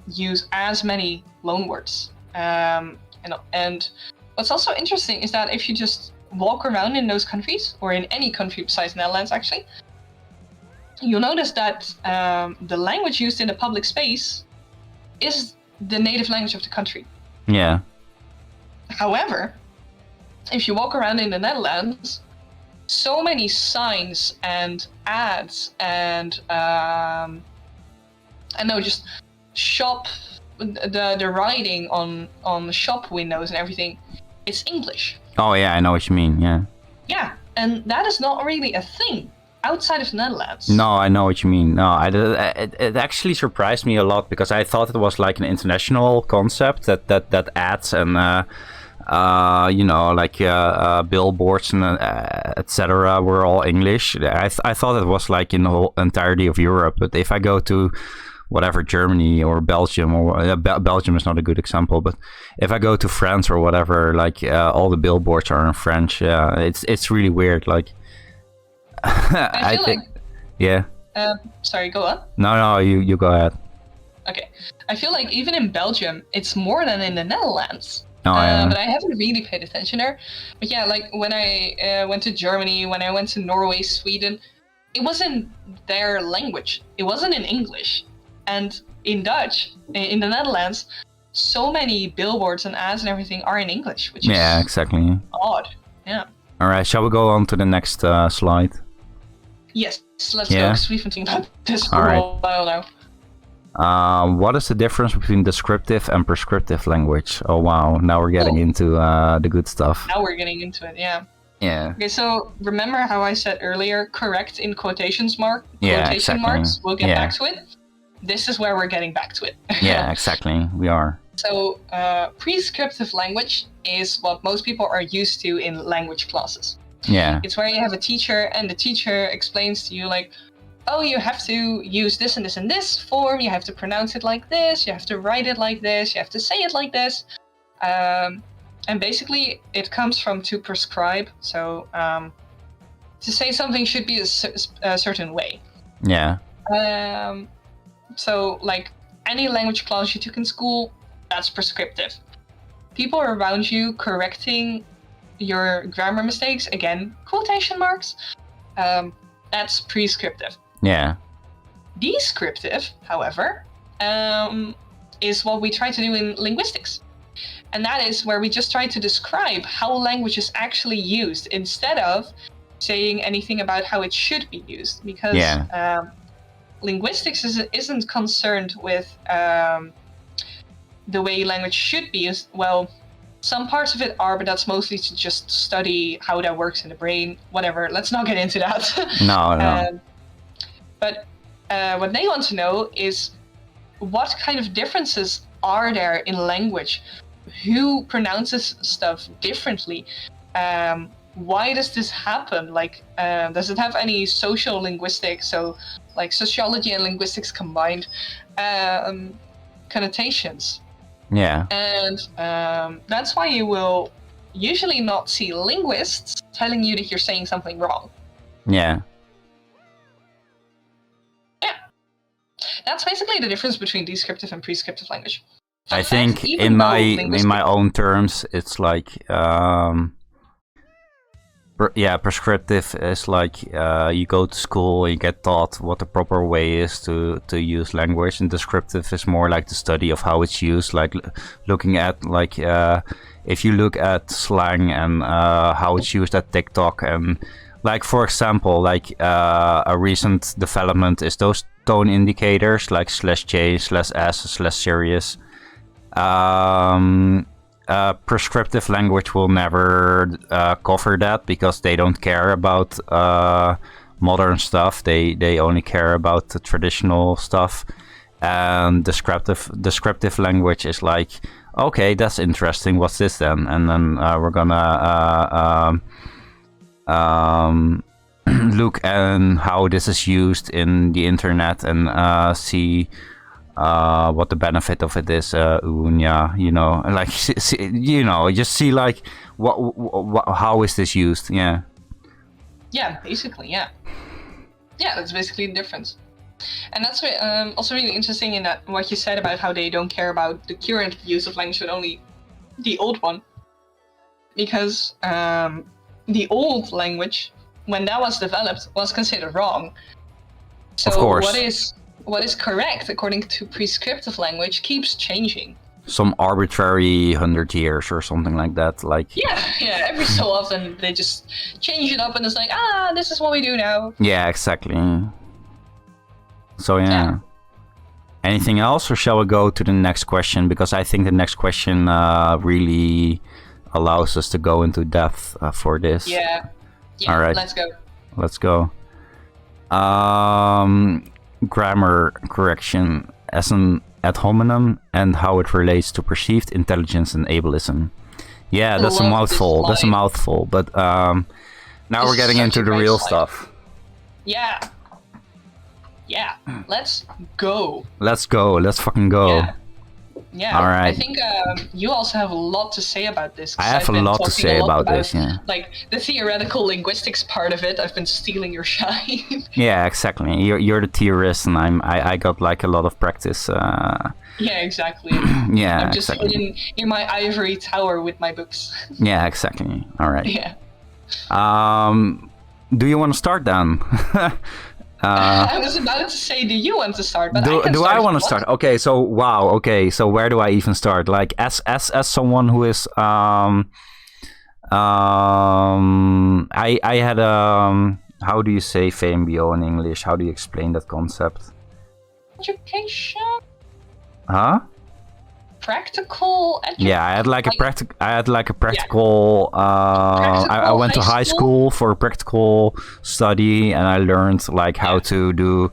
use as many loanwords. And what's also interesting is that if you just walk around in those countries, or in any country besides Netherlands, actually, you'll notice that the language used in the public space is the native language of the country. Yeah. However, if you walk around in the Netherlands, so many signs and ads and just shop, the writing on shop windows and everything, it's English. Oh yeah, I know what you mean. Yeah. Yeah, and that is not really a thing outside of the Netherlands. No, I know what you mean. No, it actually surprised me a lot, because I thought it was like an international concept that ads and billboards and etc. were all English. I thought it was like in the whole entirety of Europe. But if I go to whatever, Germany or Belgium, or Belgium is not a good example, but if I go to France or whatever, like all the billboards are in French. Yeah, it's really weird. Like, I think. Yeah. Sorry, go on. No, you go ahead. Okay, I feel like even in Belgium, it's more than in the Netherlands. Oh, yeah. But I haven't really paid attention there. But yeah, like when I went to Germany, when I went to Norway, Sweden, it wasn't their language. It wasn't in English. And in Dutch, in the Netherlands, so many billboards and ads and everything are in English, which is exactly odd. Yeah. All right, shall we go on to the next slide? Yes, let's go, because we've been thinking about this for a while now. What is the difference between descriptive and prescriptive language? Oh wow, now we're getting into the good stuff. Now we're getting into it, yeah. Yeah. Okay, so remember how I said earlier, correct in quotation marks? We'll get back to it. This is where we're getting back to it. Yeah, exactly. We are. So prescriptive language is what most people are used to in language classes. Yeah. It's where you have a teacher and the teacher explains to you like, oh, you have to use this and this and this form, you have to pronounce it like this, you have to write it like this, you have to say it like this. And basically it comes from to prescribe, so to say something should be a certain way. Yeah. So like any language class you took in school, that's prescriptive. People around you correcting your grammar mistakes, again, quotation marks, that's prescriptive. Yeah. Descriptive, however, is what we try to do in linguistics. And that is where we just try to describe how language is actually used instead of saying anything about how it should be used. Because linguistics isn't concerned with the way language should be used. Well, some parts of it are, but that's mostly to just study how that works in the brain, whatever. Let's not get into that. No. But what they want to know is what kind of differences are there in language? Who pronounces stuff differently? Why does this happen? Like, does it have any social linguistics, so like sociology and linguistics combined, connotations? Yeah. And that's why you will usually not see linguists telling you that you're saying something wrong. Yeah. Yeah. That's basically the difference between descriptive and prescriptive language. I think in my own terms, it's like prescriptive is like you go to school, you get taught what the proper way is to use language, and descriptive is more like the study of how it's used, like looking at like if you look at slang and how it's used at TikTok, and like for example, like a recent development is those tone indicators like /J, /S, /serious. Prescriptive language will never cover that because they don't care about modern stuff. They only care about the traditional stuff. and descriptive language is like, okay, that's interesting. What's this then? And then we're gonna look at how this is used in the internet and see what the benefit of it is. Yeah, you know, like you know, just see like what how is this used? Yeah. Yeah, basically, yeah. Yeah, that's basically the difference. And that's also really interesting in that what you said about how they don't care about the current use of language, but only the old one. Because the old language, when that was developed, was considered wrong. So of course. What is correct according to prescriptive language keeps changing. Some arbitrary 100 years or something like that. Like yeah. Every so often they just change it up, and it's like, this is what we do now. Yeah, exactly. So yeah. Anything else, or shall we go to the next question? Because I think the next question really allows us to go into depth for this. Yeah. All right. Let's go. Grammar correction as an ad hominem and how it relates to perceived intelligence and ableism. Yeah, that's a mouthful. That's a mouthful. But now we're getting into the real stuff. Yeah. Yeah. Let's go. Let's go. Let's fucking go. Yeah. All right. I think you also have a lot to say about this. I have a lot to say about this, yeah. Like the theoretical linguistics part of it, I've been stealing your shine. Yeah, exactly. You're the theorist, and I got like a lot of practice. Yeah, exactly. Yeah, I'm just sitting in my ivory tower with my books. Yeah, exactly. All right. Yeah. Do you want to start then? I was about to say, do you want to start? But do I want to start? Okay, so wow. Okay, so where do I even start? Like as someone who is I had how do you say VMBO in English? How do you explain that concept? Education. Huh? Practical education. Yeah, I had like a practical. I went to high school for a practical study, and I learned like how to do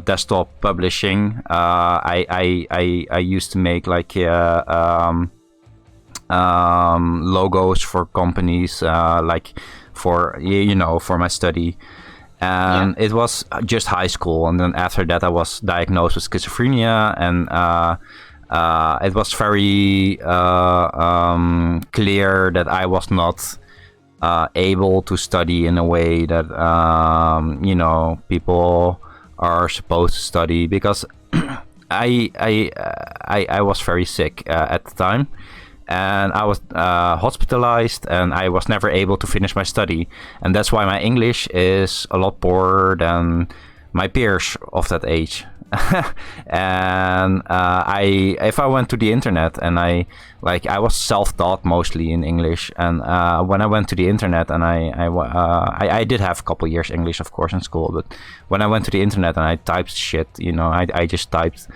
desktop publishing. I used to make like logos for companies, like for for my study. And it was just high school, and then after that I was diagnosed with schizophrenia, and it was very clear that I was not able to study in a way that people are supposed to study, because I was very sick at the time, and I was hospitalized, and I was never able to finish my study, and that's why my English is a lot poorer than my peers of that age. And if I went to the internet, and I was self-taught mostly in English, and when I went to the internet, and I did have a couple years English, of course, in school, but when I went to the internet and I typed shit, I just typed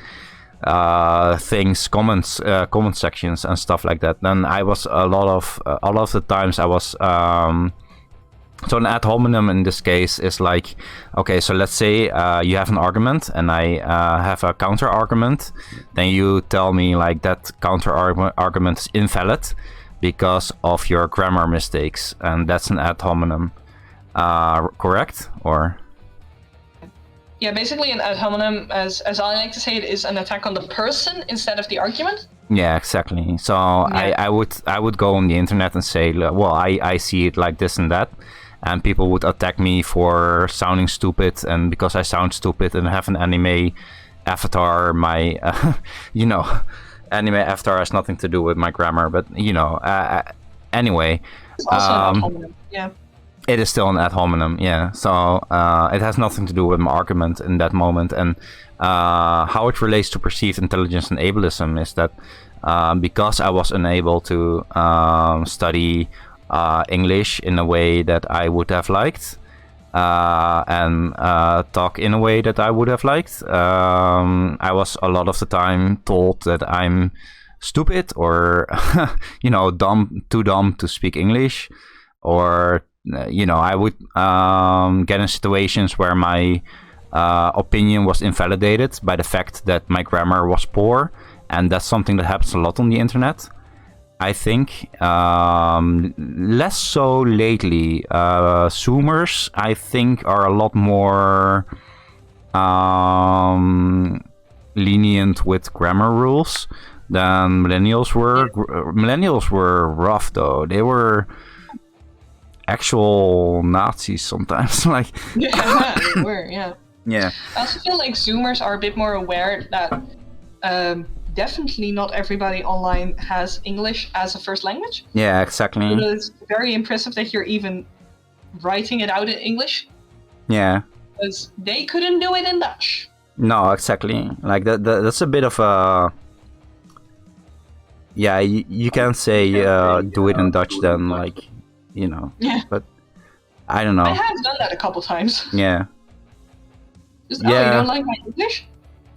things, comments, comment sections and stuff like that, then I was a lot of the times I was so an ad hominem in this case is like, okay, so let's say you have an argument, and I have a counter argument. Then you tell me like that counter argument is invalid because of your grammar mistakes, and that's an ad hominem. Correct? Or yeah, basically an ad hominem, as I like to say it, is an attack on the person instead of the argument. Yeah, exactly. So I would go on the internet and say, well, I see it like this and that. And people would attack me for sounding stupid, and because I sound stupid and have an anime avatar, my anime avatar has nothing to do with my grammar, but anyway, it's also an ad hominem. Yeah, it is still an ad hominem. Yeah, so it has nothing to do with my argument in that moment. And how it relates to perceived intelligence and ableism is that because I was unable to study English in a way that I would have liked, and talk in a way that I would have liked, I was a lot of the time told that I'm stupid, or too dumb to speak English, or I would get in situations where my opinion was invalidated by the fact that my grammar was poor, and that's something that happens a lot on the internet. I think less so lately. Zoomers, I think, are a lot more lenient with grammar rules than millennials were. Millennials were rough, though. They were actual Nazis sometimes. Like, Yeah, they were. Yeah. yeah, I also feel like Zoomers are a bit more aware that definitely not everybody online has English as a first language. yeah, exactly. It's very impressive that you're even writing it out in English, Yeah. because they couldn't do it in Dutch. No, exactly. Like that's a bit of a. Yeah, you can say do it in Dutch then, like, you know. Yeah. But I don't know. I have done that a couple times. Yeah. Just, oh, you don't like my English?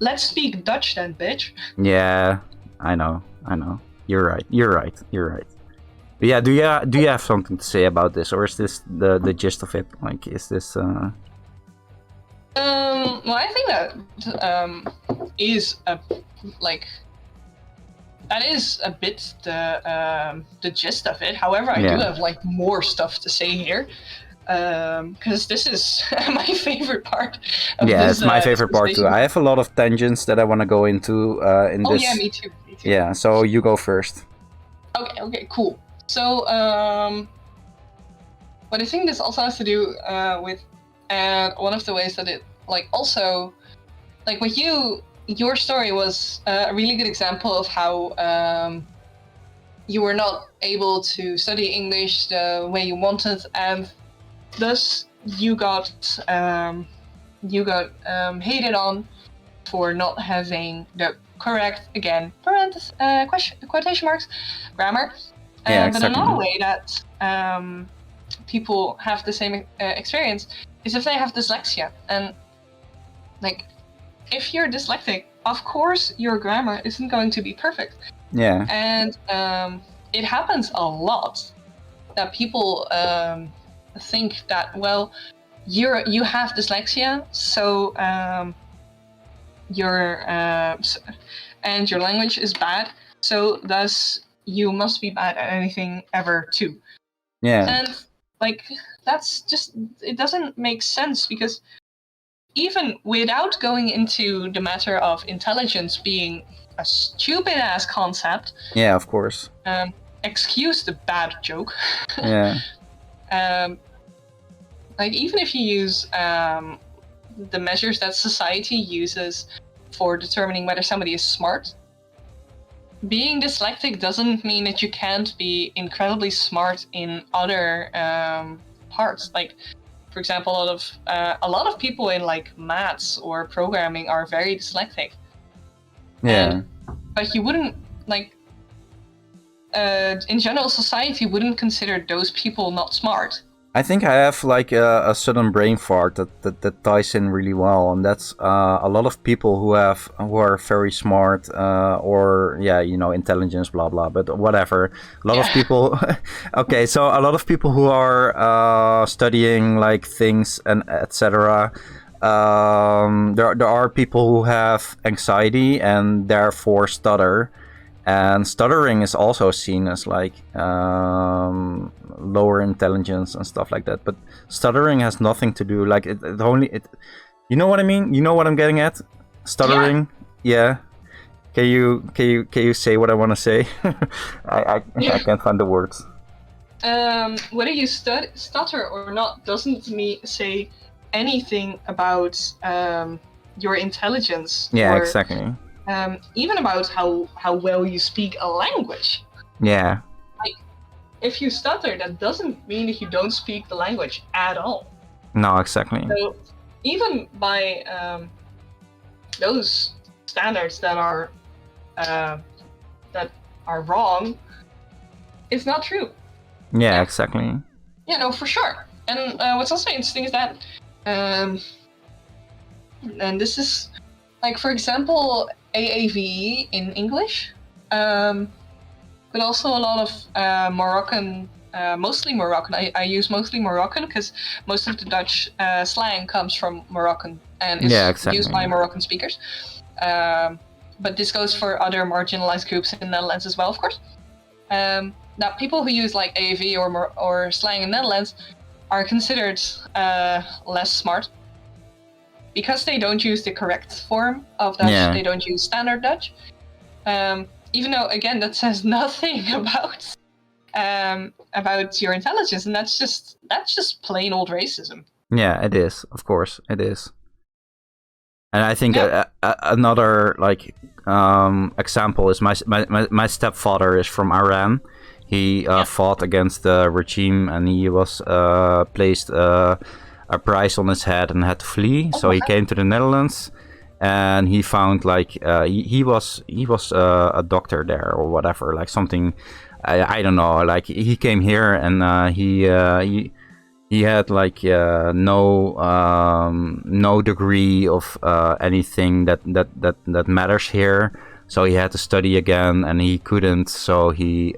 Let's speak Dutch then, bitch. Yeah, I know. You're right. But yeah, do you have something to say about this, or is this the gist of it? Like, is this? Well, I think that is a that is a bit the gist of it. However, I do have like more stuff to say here, because this is my favorite part. It's my favorite part too. I have a lot of tangents that I want to go into in this. Oh yeah, me too. Yeah, so you go first. Okay, cool. So, but I think this also has to do with one of the ways that it also with your story was a really good example of how you were not able to study English the way you wanted, and thus you got hated on for not having the correct, again, quotation marks, grammar. Yeah, exactly. But another way that people have the same experience is if they have dyslexia. And if you're dyslexic, of course your grammar isn't going to be perfect. Yeah. And it happens a lot that people think that, well, you have dyslexia, so your language is bad, so thus you must be bad at anything ever too. Yeah. And that's just, it doesn't make sense, because even without going into the matter of intelligence being a stupid ass concept. Yeah, of course. Excuse the bad joke. Yeah. Even if you use the measures that society uses for determining whether somebody is smart, being dyslexic doesn't mean that you can't be incredibly smart in other parts. For example, a lot of people in maths or programming are very dyslexic. Yeah. But you wouldn't in general, society wouldn't consider those people not smart. I think I have a sudden brain fart that ties in really well, and that's a lot of people who are very smart or intelligence, blah blah, but whatever. A lot of people. Okay, so a lot of people who are studying things and etc. There are people who have anxiety and therefore stutter. And stuttering is also seen as lower intelligence and stuff like that. But stuttering has nothing to do it you know what I mean? You know what I'm getting at? Stuttering? Yeah. Can you say what I want to say? I can't find the words. Whether you stutter or not doesn't say anything about your intelligence. Yeah, exactly. Even about how well you speak a language. Yeah. If you stutter, that doesn't mean that you don't speak the language at all. No, exactly. So even by those standards that are wrong, it's not true. Yeah, exactly. Yeah, no, for sure. And what's also interesting is that, and this is for example, AAVE in English, but also a lot of Moroccan, mostly Moroccan. I use mostly Moroccan because most of the Dutch slang comes from Moroccan and is Yeah, exactly. used by Moroccan speakers. But this goes for other marginalized groups in the Netherlands as well, of course. Now, people who use like AV or slang in the Netherlands are considered less smart because they don't use the correct form of Dutch. Yeah. They don't use standard Dutch. Even though, again, that says nothing about your intelligence, and that's just plain old racism. Yeah, it is. Of course, it is. And I think another like example is my stepfather is from Iran. He fought against the regime, and he was placed a price on his head and had to flee. So he came to the Netherlands, and he found like he was a doctor there or whatever, like something. I don't know. Like he came here, and he had like no degree of anything that matters here. So he had to study again, and he couldn't. So he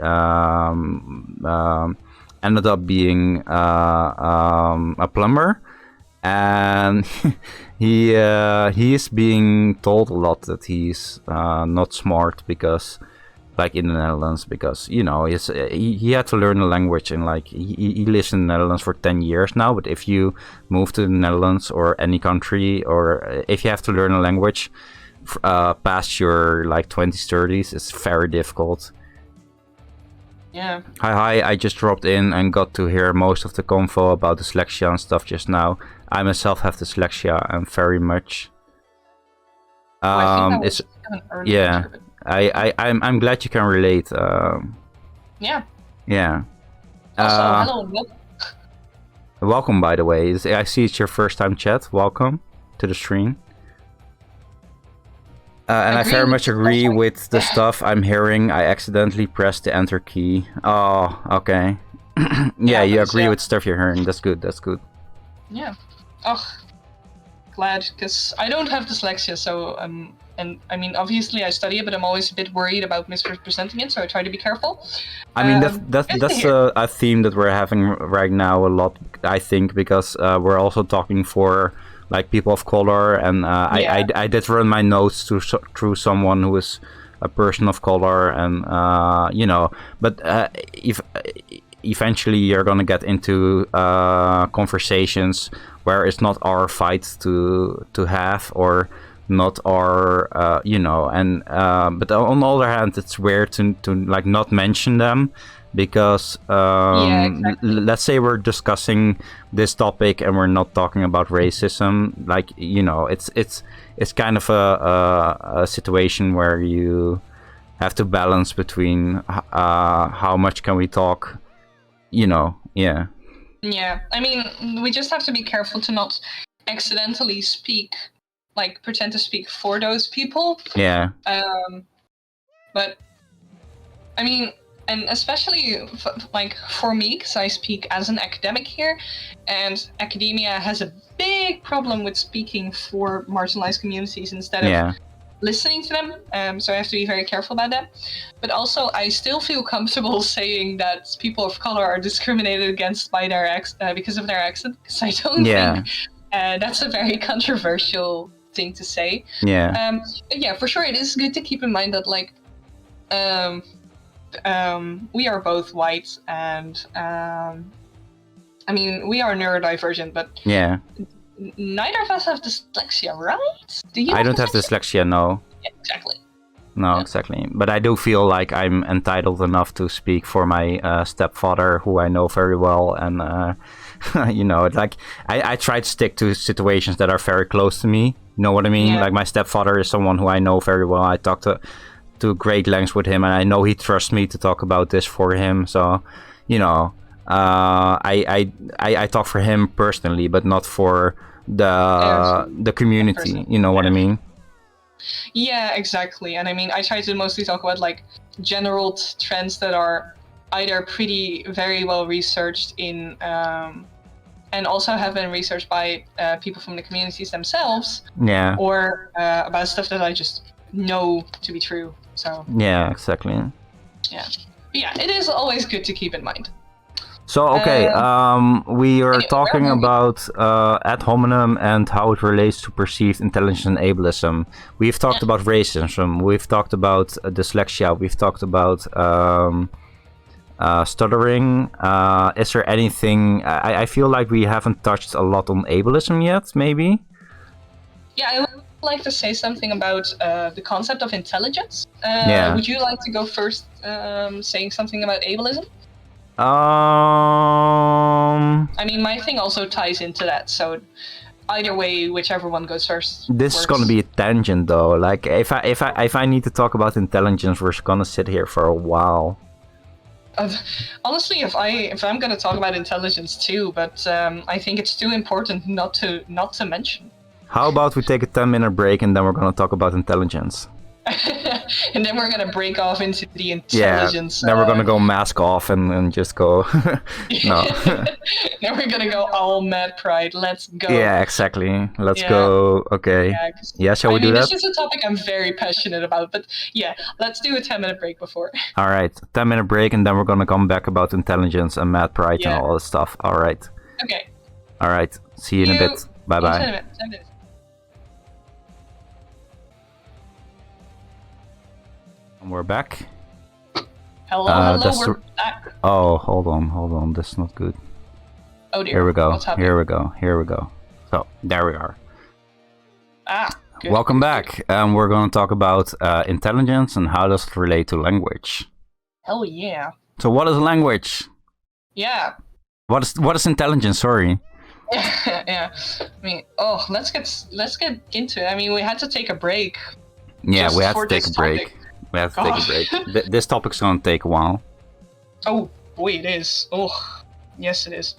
ended up being a plumber, and he is being told a lot that he's not smart because, like in the Netherlands, because he had to learn the language, and like he lives in the Netherlands for 10 years now. But if you move to the Netherlands or any country, or if you have to learn a language past your like 20s, 30s, it's very difficult. Yeah. Hi, I just dropped in and got to hear most of the convo about dyslexia and stuff just now. I myself have dyslexia and very much. It's yeah. I'm glad you can relate. Yeah. Yeah. Also, hello and welcome. Welcome, by the way. I see it's your first time chat. Welcome to the stream. And I very much agree with the stuff I'm hearing. I accidentally pressed the enter key. Oh, okay. Yeah, you agree with stuff you're hearing. That's good. That's good. Yeah. Oh, glad, because I don't have dyslexia, so and I mean, obviously I study it, but I'm always a bit worried about misrepresenting it, so I try to be careful. I mean, that's a theme that we're having right now a lot, I think, because we're also talking for like people of color, and I did run my notes through someone who is a person of color, and but if eventually you're gonna get into conversations where it's not our fight to have, or not our and but on the other hand, it's weird to like not mention them, because exactly. Let's say we're discussing this topic and we're not talking about racism, like it's kind of a situation where you have to balance between how much can we talk, yeah. Yeah, I mean, we just have to be careful to not accidentally pretend to speak for those people. Yeah. But I mean, and especially for me, because I speak as an academic here, and academia has a big problem with speaking for marginalized communities instead of listening to them. So I have to be very careful about that. But also, I still feel comfortable saying that people of color are discriminated against by because of their accent, because I don't think that's a very controversial thing to say. Yeah. Yeah, for sure, it is good to keep in mind that we are both white, and I mean, we are neurodivergent, but neither of us have dyslexia, right? Do you? I don't have dyslexia, no. Yeah, exactly. No, exactly. But I do feel like I'm entitled enough to speak for my stepfather, who I know very well, and like I try to stick to situations that are very close to me. You know what I mean? Like my stepfather is someone who I know very well. I talk to great lengths with him, and I know he trusts me to talk about this for him. So, I talk for him personally, but not for the community. You know what I mean? Yeah, exactly. And I mean, I try to mostly talk about like general trends that are either very well researched in, and also have been researched by people from the communities themselves. Yeah. Or about stuff that I just know to be true. So. Yeah, exactly. Yeah. But yeah, it is always good to keep in mind. So okay, we are anyway, talking where were we? about ad hominem and how it relates to perceived intelligence and ableism. We've talked about racism. We've talked about dyslexia. We've talked about stuttering. Is there anything? I feel like we haven't touched a lot on ableism yet. Maybe. Yeah, I would like to say something about the concept of intelligence. Yeah. Would you like to go first, saying something about ableism? I mean, my thing also ties into that, so either way, whichever one goes first. This is gonna be a tangent, though. Like, if I need to talk about intelligence, we're gonna sit here for a while. Honestly, if I'm gonna talk about intelligence too, but I think it's too important not to mention. How about we take a 10-minute break and then we're gonna talk about intelligence? And then we're gonna break off into the intelligence. Yeah, then we're gonna go mask off and just go. No. Then we're gonna go all mad pride. Let's go. Yeah, exactly. Let's go. Okay. Yeah, shall we do that? This is a topic I'm very passionate about, but yeah, let's do a 10-minute break before. All right, 10-minute break, and then we're gonna come back about intelligence and mad pride and all this stuff. All right. Okay. All right. See you in a bit. Bye bye. 10 minutes. And we're back. Hello, we're back. Oh, hold on. This is not good. Oh dear. Here we go. What's happening? Here we go. So, there we are. Good. Welcome back. We're going to talk about intelligence and how does it relate to language. Hell yeah. So, what is language? Yeah. What is intelligence? Sorry. Yeah. I mean, let's get into it. I mean, we had to take a break. Yeah, we had to take a break. We have to take a break. This topic's gonna take a while. Oh boy, it is. Oh, yes, it is.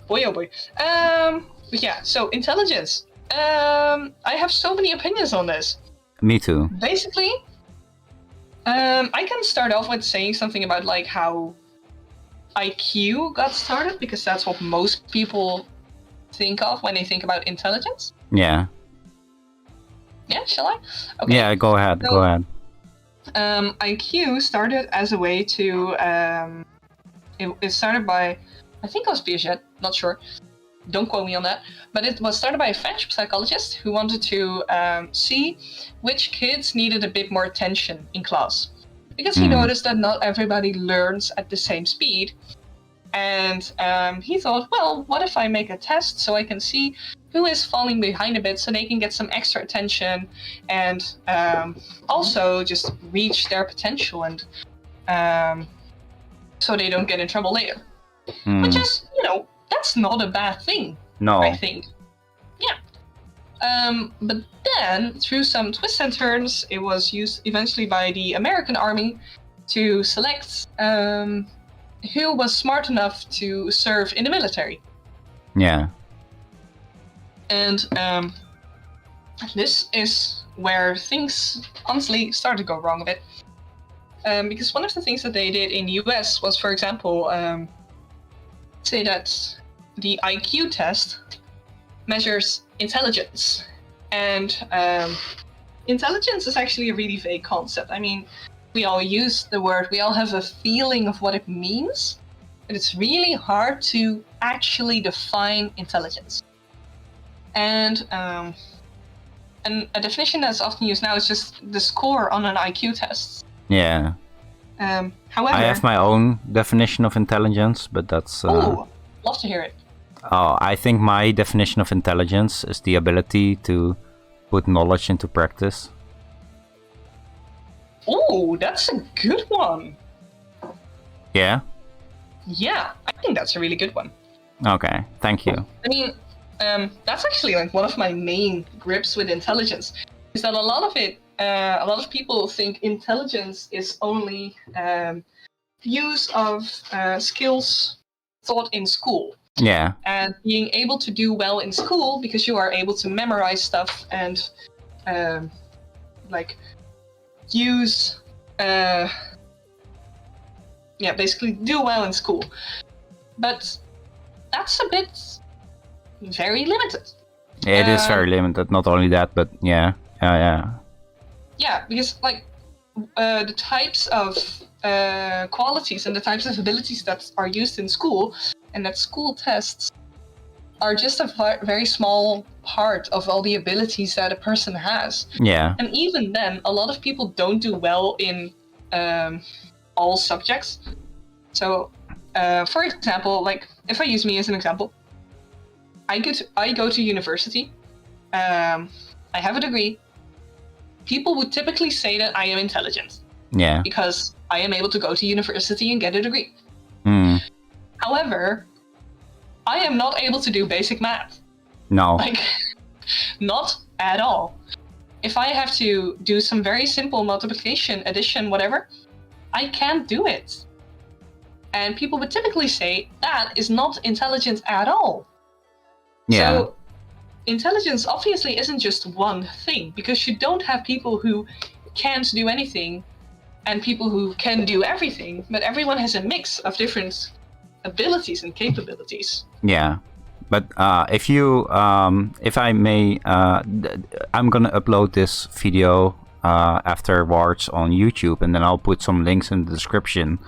Boy, oh boy. Yeah. So intelligence. I have so many opinions on this. Me too. Basically, I can start off with saying something about like how IQ got started, because that's what most people think of when they think about intelligence. Yeah. Yeah. Shall I? Okay. Yeah. Go ahead. Go ahead. IQ started as a way to, it started by, I think it was Piaget, not sure, don't quote me on that, but it was started by a French psychologist who wanted to see which kids needed a bit more attention in class. Because he noticed that not everybody learns at the same speed. And he thought, well, what if I make a test so I can see who is falling behind a bit so they can get some extra attention and also just reach their potential and so they don't get in trouble later. Which is, that's not a bad thing. No. I think. Yeah. But then, through some twists and turns, it was used eventually by the American Army to select who was smart enough to serve in the military. Yeah. And this is where things honestly started to go wrong a bit. Because one of the things that they did in the US was, for example, say that the IQ test measures intelligence. And intelligence is actually a really vague concept. I mean, we all use the word, we all have a feeling of what it means, but it's really hard to actually define intelligence. And a definition that's often used now is just the score on an IQ test. Yeah. However, I have my own definition of intelligence, but that's... love to hear it. Oh, I think my definition of intelligence is the ability to put knowledge into practice. Oh, that's a good one. Yeah? Yeah, I think that's a really good one. Okay, thank you. I mean, that's actually like one of my main grips with intelligence, is that a lot of people think intelligence is only the use of skills taught in school. Yeah. And being able to do well in school because you are able to memorize stuff and use basically do well in school. But that's a bit very limited. It is very limited. Not only that, but yeah. Yeah, because the types of qualities and the types of abilities that are used in school, and that school tests are just a very small part of all the abilities that a person has. Yeah. And even then, a lot of people don't do well in all subjects. So, for example, like if I use me as an example, I go to university. I have a degree. People would typically say that I am intelligent. Yeah. Because I am able to go to university and get a degree. Mm. However, I am not able to do basic math. No. Like, not at all. If I have to do some very simple multiplication, addition, whatever, I can't do it. And people would typically say that is not intelligent at all. Yeah. So, intelligence obviously isn't just one thing, because you don't have people who can't do anything and people who can do everything, but everyone has a mix of different abilities and capabilities. Yeah, but if I may, I'm gonna upload this video afterwards on YouTube, and then I'll put some links in the description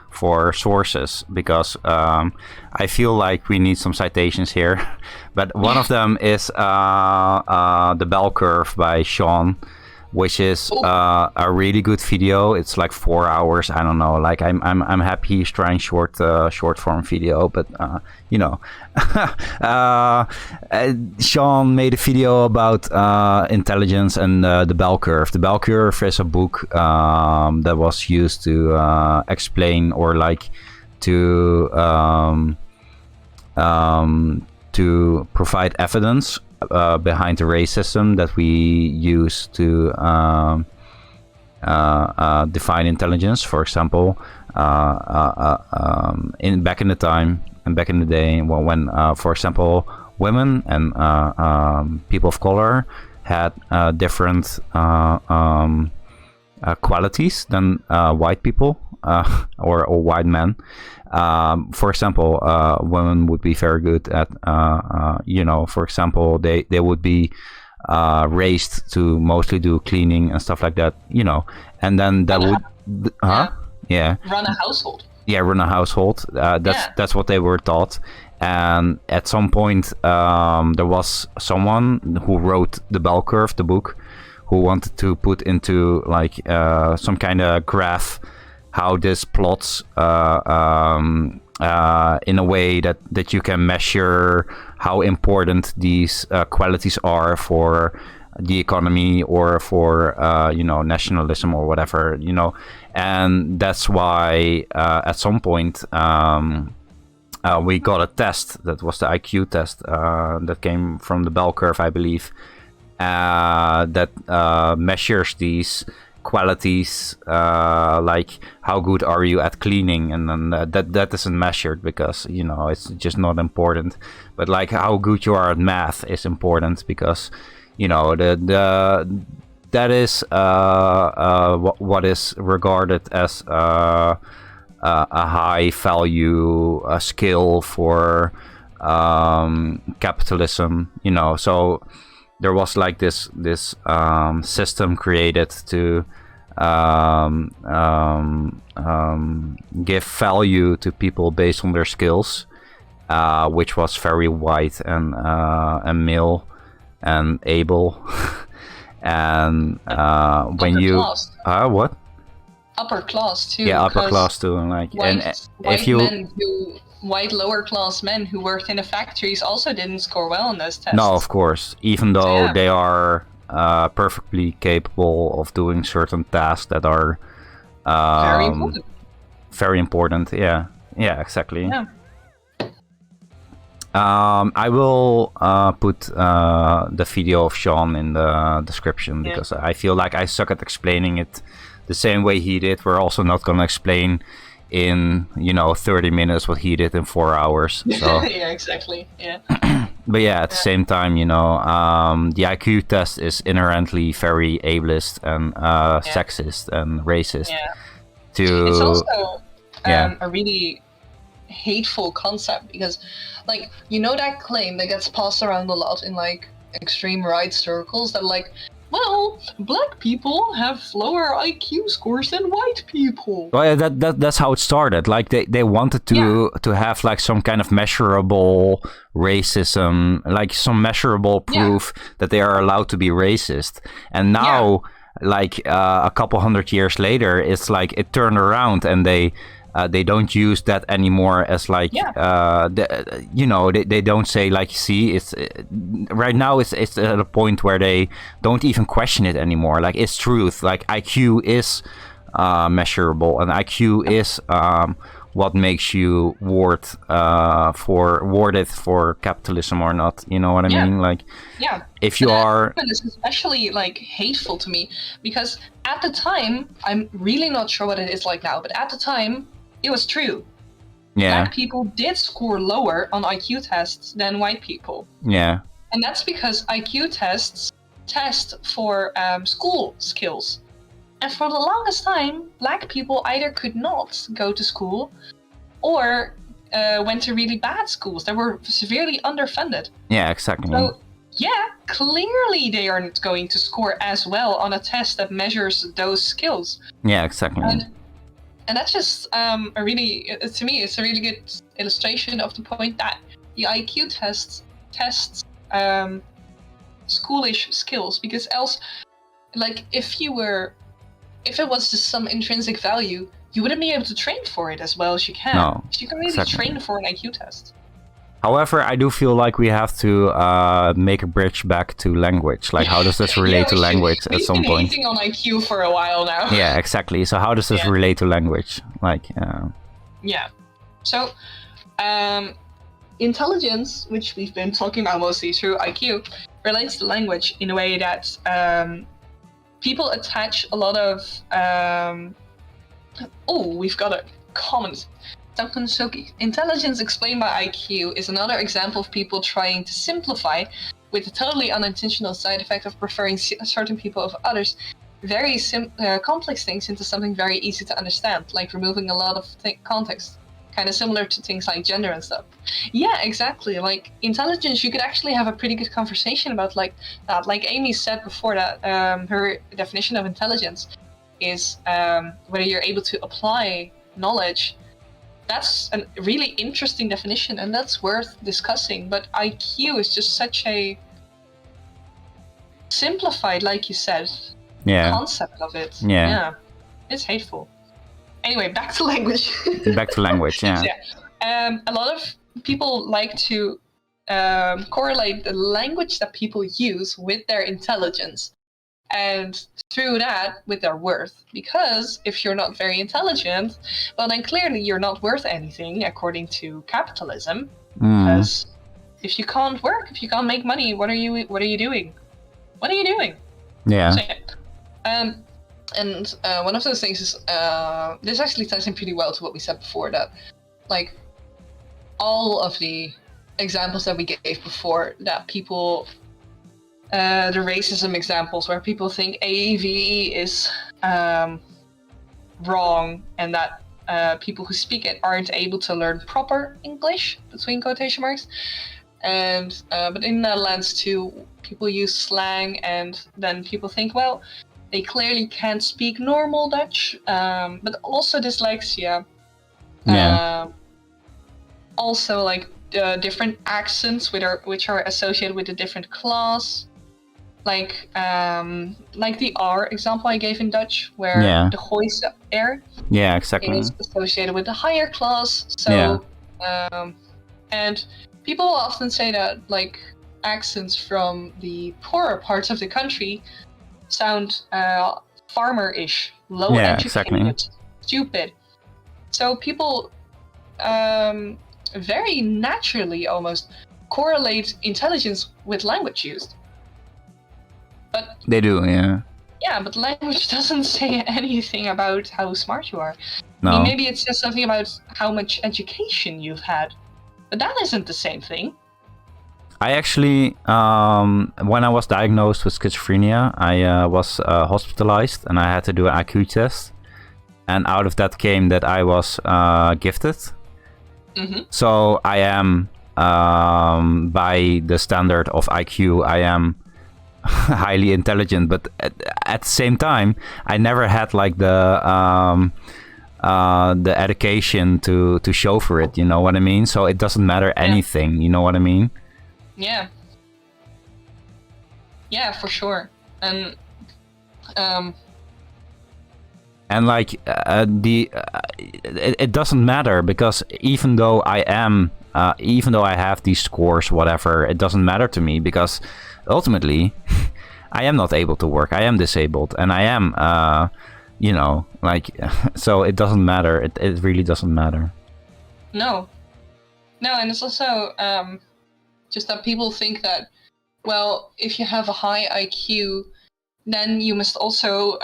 for sources, because I feel like we need some citations here. But one of them is the Bell Curve by Shaun, which is a really good video. It's like 4 hours. I don't know. Like I'm happy he's trying short form video, but you know, Shaun made a video about intelligence and the Bell Curve. The Bell Curve is a book that was used to explain, or like to provide evidence behind the racism that we use to define intelligence. For example, back in the time and back in the day, when for example, women and people of color had different qualities than white people or white men. For example, women would be very good at, for example, they would be raised to mostly do cleaning and stuff like that, and then that run a household. Yeah, run a household. That's what they were taught. And at some point, there was someone who wrote the Bell Curve, the book, who wanted to put into like some kind of graph how this plots in a way that you can measure how important these qualities are for the economy or for nationalism or whatever, and that's why at some point we got a test that was the IQ test that came from the Bell Curve, I believe, that measures these qualities, like how good are you at cleaning, and then that isn't measured because it's just not important. But like how good you are at math is important, because that is what is regarded as a high value skill for capitalism. So there was like this system created to give value to people based on their skills, which was very white and male and able. And when upper you class. What? Upper class too. Yeah, upper class too. And like, white lower class men who worked in the factories also didn't score well in those tests. No, of course. Even though they are perfectly capable of doing certain tasks that are very important. Very important. Yeah, exactly. Yeah. I will put the video of Shaun in the description, because I feel like I suck at explaining it the same way he did. We're also not going to explain in 30 minutes what he did in 4 hours. So yeah, exactly. Yeah. But yeah, at the same time, the IQ test is inherently very ableist and sexist and racist. Yeah. It's also a really hateful concept, because that claim that gets passed around a lot in like extreme right circles, that like well, black people have lower IQ scores than white people. Well, yeah, that's how it started. Like they wanted to have like some kind of measurable racism, like some measurable proof that they are allowed to be racist. And now, like a couple hundred years later, it's like it turned around, and they don't use that anymore as like they don't say like, see, it's right now it's at a point where they don't even question it anymore. Like, it's truth. Like, IQ is measurable, and IQ is what makes you warded for capitalism or not. You know what I mean? Like, if you are, it's especially like hateful to me, because at the time, I'm really not sure what it is like now, but at the time, it was true. Black people did score lower on IQ tests than white people. Yeah. And that's because IQ tests test for school skills. And for the longest time, black people either could not go to school or went to really bad schools that were severely underfunded. Yeah, exactly. So, clearly they aren't going to score as well on a test that measures those skills. Yeah, exactly. And that's just to me, it's a really good illustration of the point that the IQ tests schoolish skills, because else, like, if it was just some intrinsic value, you wouldn't be able to train for it as well as you can. No, you can really train for an IQ test. However, I do feel like we have to make a bridge back to language. Like, how does this relate to language at some point? We've been hating on IQ for a while now. Yeah, exactly. So how does this relate to language? Like, So, intelligence, which we've been talking about mostly through IQ, relates to language in a way that people attach a lot of... we've got a comment. Intelligence explained by IQ is another example of people trying to simplify, with the totally unintentional side effect of preferring certain people over others, very complex things into something very easy to understand, like removing a lot of context. Kind of similar to things like gender and stuff. Yeah, exactly. Like, intelligence, you could actually have a pretty good conversation about like that. Like Amy said before, that her definition of intelligence is whether you're able to apply knowledge. That's a really interesting definition, and that's worth discussing. But IQ is just such a simplified, like you said, concept of it. Yeah. It's hateful. Anyway, back to language. Back to language, yeah. A lot of people like to correlate the language that people use with their intelligence, and through that with their worth. Because if you're not very intelligent, well, then clearly you're not worth anything according to capitalism. Because if you can't work, if you can't make money, what are you doing? What are you doing? Yeah. So, and one of those things is this actually ties in pretty well to what we said before, that like all of the examples that we gave before, that people the racism examples where people think AAVE is wrong, and that people who speak it aren't able to learn proper English, between quotation marks. And but in the Netherlands too, people use slang, and then people think, well, they clearly can't speak normal Dutch, but also dyslexia. Also, like different accents which are associated with a different class. Like the R example I gave in Dutch, where the Gooise R is associated with the higher class. So, and people will often say that like accents from the poorer parts of the country sound farmer-ish, low educated, stupid. So people very naturally almost correlate intelligence with language used. But they do, yeah. Yeah, but language doesn't say anything about how smart you are. No. I mean, maybe it says something about how much education you've had, but that isn't the same thing. I actually, when I was diagnosed with schizophrenia, I was hospitalized, and I had to do an IQ test. And out of that came that I was gifted. Mm-hmm. So I am, by the standard of IQ, I am highly intelligent, but at the same time, I never had like the education to show for it. You know what I mean? So it doesn't matter anything. You know what I mean? Yeah. Yeah, for sure. And like it doesn't matter, because even though I have these scores, whatever, it doesn't matter to me, because ultimately I am not able to work. I am disabled, and I am, so it doesn't matter. It really doesn't matter. No, and it's also just that people think that, well, if you have a high IQ, then you must also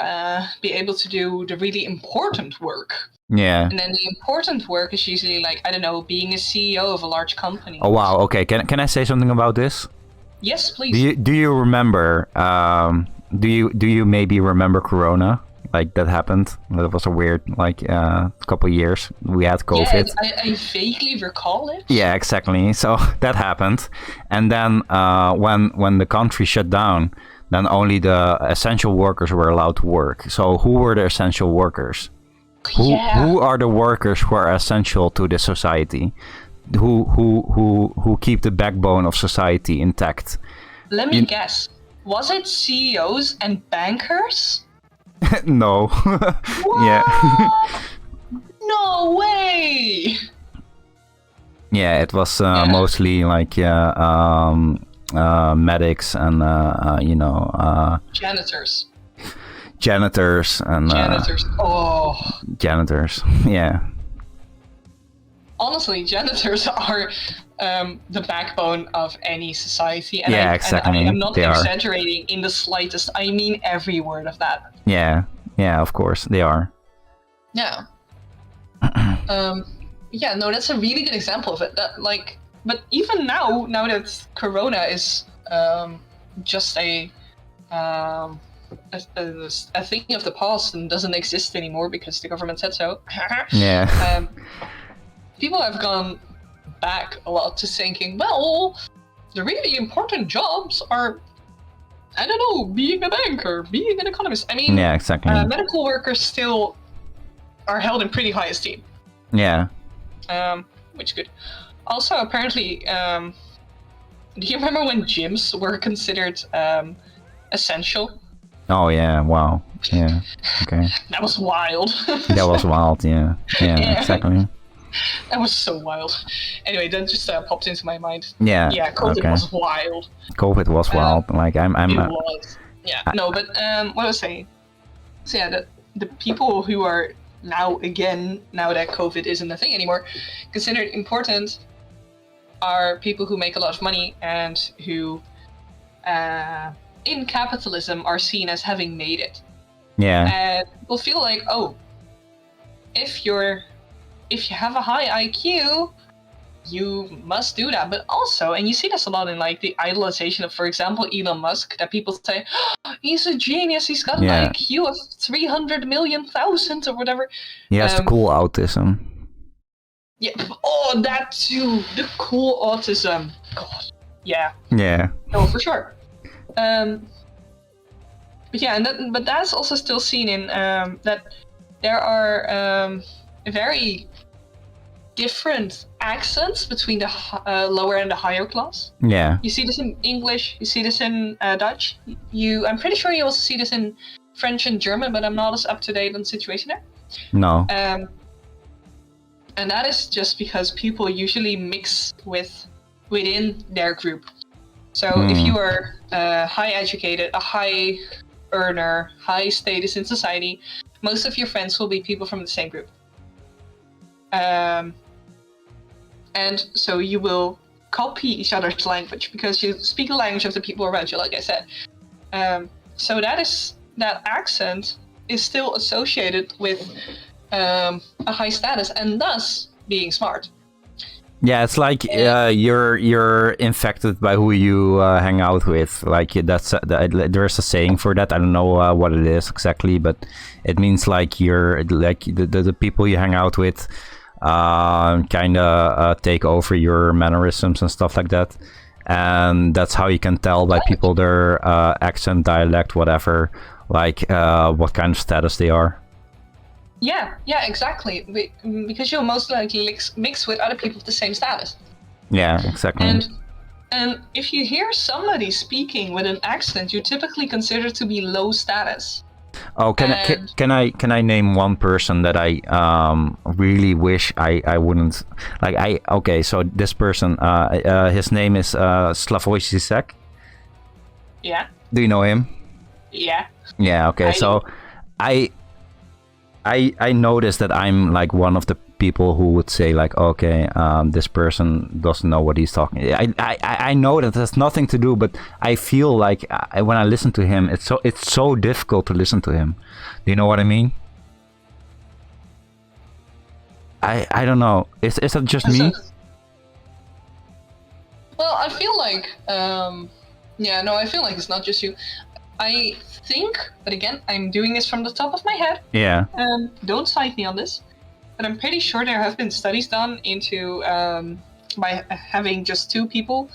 be able to do the really important work. Yeah. And then the important work is usually like, I don't know, being a CEO of a large company. Oh wow. Okay. Can I say something about this? Yes, please. Do you remember? Do you maybe remember Corona? Like that happened. That was a weird couple of years. We had COVID. Yeah, I vaguely recall it. Yeah, exactly. So that happened, and then when the country shut down, then only the essential workers were allowed to work. So who were the essential workers? Who are the workers who are essential to the society? Who keep the backbone of society intact? Let me guess. Was it CEOs and bankers? No. Yeah. No way. Yeah, it was mostly like medics and janitors. Janitors and janitors. Yeah. Honestly, janitors are the backbone of any society. And yeah, exactly. I'm not exaggerating in the slightest. I mean every word of that. Yeah, of course they are. Yeah. Yeah, no, that's a really good example of it. That, like, but even now that Corona is just a thing of the past and doesn't exist anymore because the government said so. Yeah. People have gone back a lot to thinking, well, the really important jobs are, I don't know, being a banker, being an economist. I mean, yeah, exactly. Medical workers still are held in pretty high esteem. Yeah. Which is good. Also, apparently, do you remember when gyms were considered essential? Oh yeah! Wow. Yeah. Okay. That was wild. That was wild. Yeah. Yeah. Exactly. That was so wild. Anyway, that just popped into my mind. Yeah. Yeah, COVID was wild. COVID was wild. Like I'm. It was. Yeah. No, but what I was saying. So yeah, the people who are now that COVID isn't a thing anymore, considered important are people who make a lot of money and who, in capitalism, are seen as having made it. Yeah. And people feel like, oh, if you have a high IQ, you must do that. But also, and you see this a lot in like the idolization of, for example, Elon Musk, that people say, oh, he's a genius, he's got an IQ of 300 million thousand or whatever. He has the cool autism. Yeah, oh, that too, the cool autism. God, yeah. Yeah. No, for sure. But yeah, but that's also still seen in that there are very different accents between the lower and the higher class. Yeah. You see this in English, you see this in Dutch. I'm pretty sure you also see this in French and German, but I'm not as up to date on the situation there. No. And that is just because people usually mix within their group. So if you are high educated, a high earner, high status in society, most of your friends will be people from the same group. And so you will copy each other's language because you speak the language of the people around you, like I said. So that accent is still associated with a high status and thus being smart. Yeah, it's like you're infected by who you hang out with. Like there's a saying for that. I don't know what it is exactly, but it means like you're like the people you hang out with kind of take over your mannerisms and stuff like that. and that's how you can tell by people their accent, dialect, whatever, like what kind of status they are. Yeah, exactly. Because you'll most likely mix with other people of the same status. Yeah, exactly. And if you hear somebody speaking with an accent, you typically consider to be low status. Oh, can I name one person that I really wish I wouldn't like? Okay, so this person, his name is Slavoj Zizek. Yeah. Do you know him? Yeah. Yeah. Okay. So I noticed that I'm like one of the people who would say like, okay, this person doesn't know what he's talking. I know that has nothing to do, but I feel like when I listen to him, it's so difficult to listen to him. Do you know what I mean? I don't know. Is that just me? Well, I feel like I feel like it's not just you. I think, but again, I'm doing this from the top of my head. Yeah. Don't cite me on this, but I'm pretty sure there have been studies done into by having just two people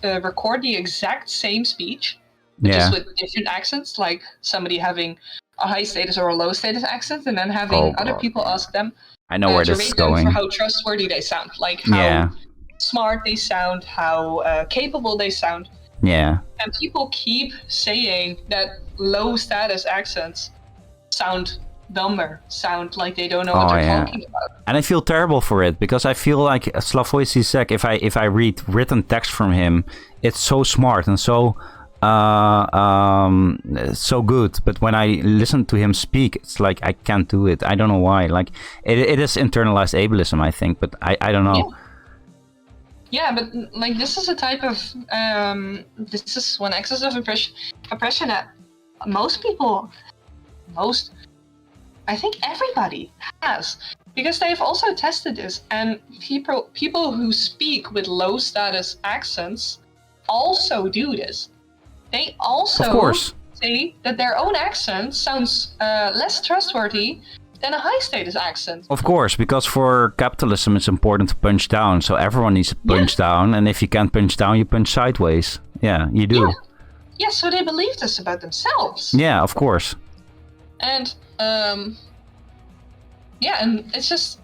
record the exact same speech, but just with different accents, like somebody having a high status or a low status accent, and then having other people ask them. I know where this is going. For how trustworthy they sound, like how smart they sound, how capable they sound. Yeah. And people keep saying that low status accents sound dumber, sound like they don't know what they're talking about. And I feel terrible for it, because I feel like Slavoj Zizek, if I read written text from him, it's so smart and so good. But when I listen to him speak, it's like I can't do it. I don't know why. Like it is internalized ableism, I think, but I don't know. Yeah, but like this is a type of this is one excess of oppression that I think everybody has, because they've also tested this, and people who speak with low status accents also do this. They also of course say that their own accent sounds less trustworthy than a high status accent. Of course, because for capitalism it's important to punch down, so everyone needs to punch down, and if you can't punch down, you punch sideways. Yeah, you do. Yeah, so they believe this about themselves. Yeah, of course. And and it's just,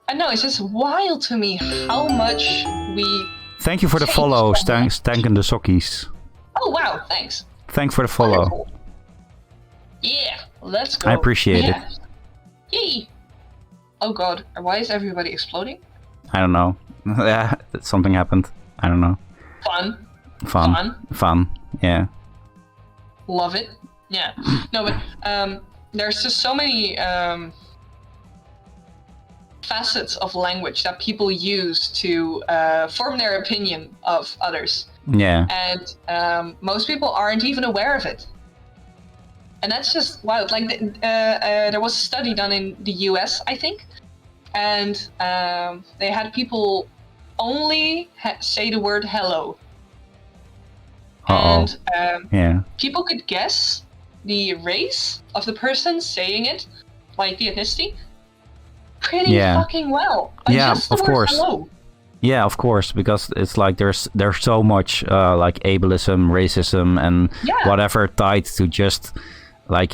I know, it's just wild to me how much we... Thank you for the follow, Stanken the Sockies. Oh wow, thanks. Thanks for the follow. Wonderful. Yeah, let's go. I appreciate it. Yay! Oh god, why is everybody exploding? I don't know. Yeah, something happened. I don't know. Fun. Yeah. Love it. Yeah. No, but there's just so many facets of language that people use to form their opinion of others. Yeah. And most people aren't even aware of it. And that's just wild. Like there was a study done in the US, I think, and they had people only say the word hello. And people could guess the race of the person saying it, like the ethnicity, pretty fucking well. By just the of word course. Hello. Yeah, of course, because it's like there's so much like ableism, racism, and whatever tied to just like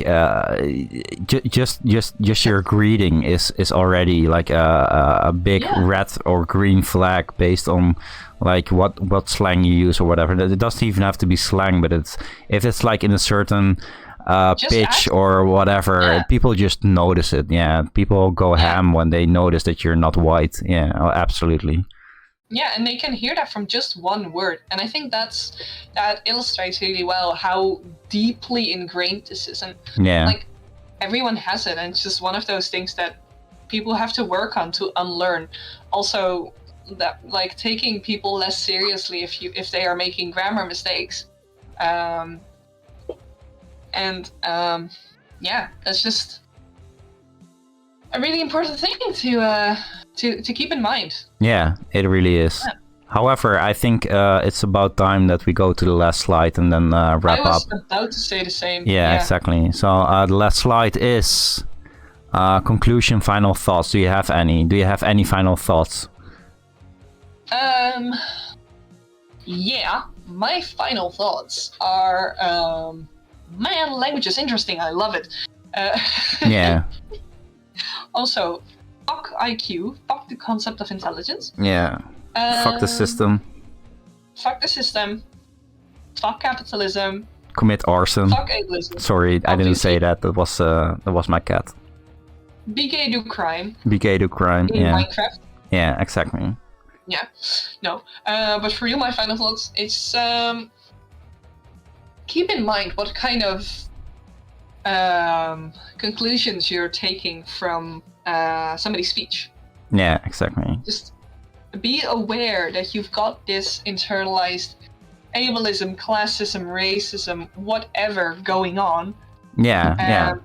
just your greeting is already like a big red or green flag based on like what slang you use or whatever. It doesn't even have to be slang, but if it's like in a certain pitch or whatever, people just notice it. Yeah, people go ham when they notice that you're not white. Yeah, absolutely. Yeah, and they can hear that from just one word. And I think that illustrates really well how deeply ingrained this is. And like everyone has it, and it's just one of those things that people have to work on to unlearn. Also, that like taking people less seriously if they are making grammar mistakes. That's just a really important thing to keep in mind. Yeah, it really is. Yeah. However, I think it's about time that we go to the last slide and then wrap up. I was about to say the same. Yeah, exactly. So the last slide is conclusion, final thoughts. Do you have any? Do you have any final thoughts? Yeah, my final thoughts are, man, language is interesting. I love it. Yeah. Also, fuck IQ, fuck the concept of intelligence. Yeah. Fuck the system. Fuck the system. Fuck capitalism. Commit arson. Fuck ableism. Sorry, I didn't say that. That was my cat. Be gay, do crime. Be gay, do crime. In Yeah. Minecraft. Yeah, exactly. Yeah. No. But for you, my final thoughts, it's keep in mind what kind of conclusions you're taking from somebody's speech. Yeah, exactly. Just be aware that you've got this internalized ableism, classism, racism, whatever going on. Yeah.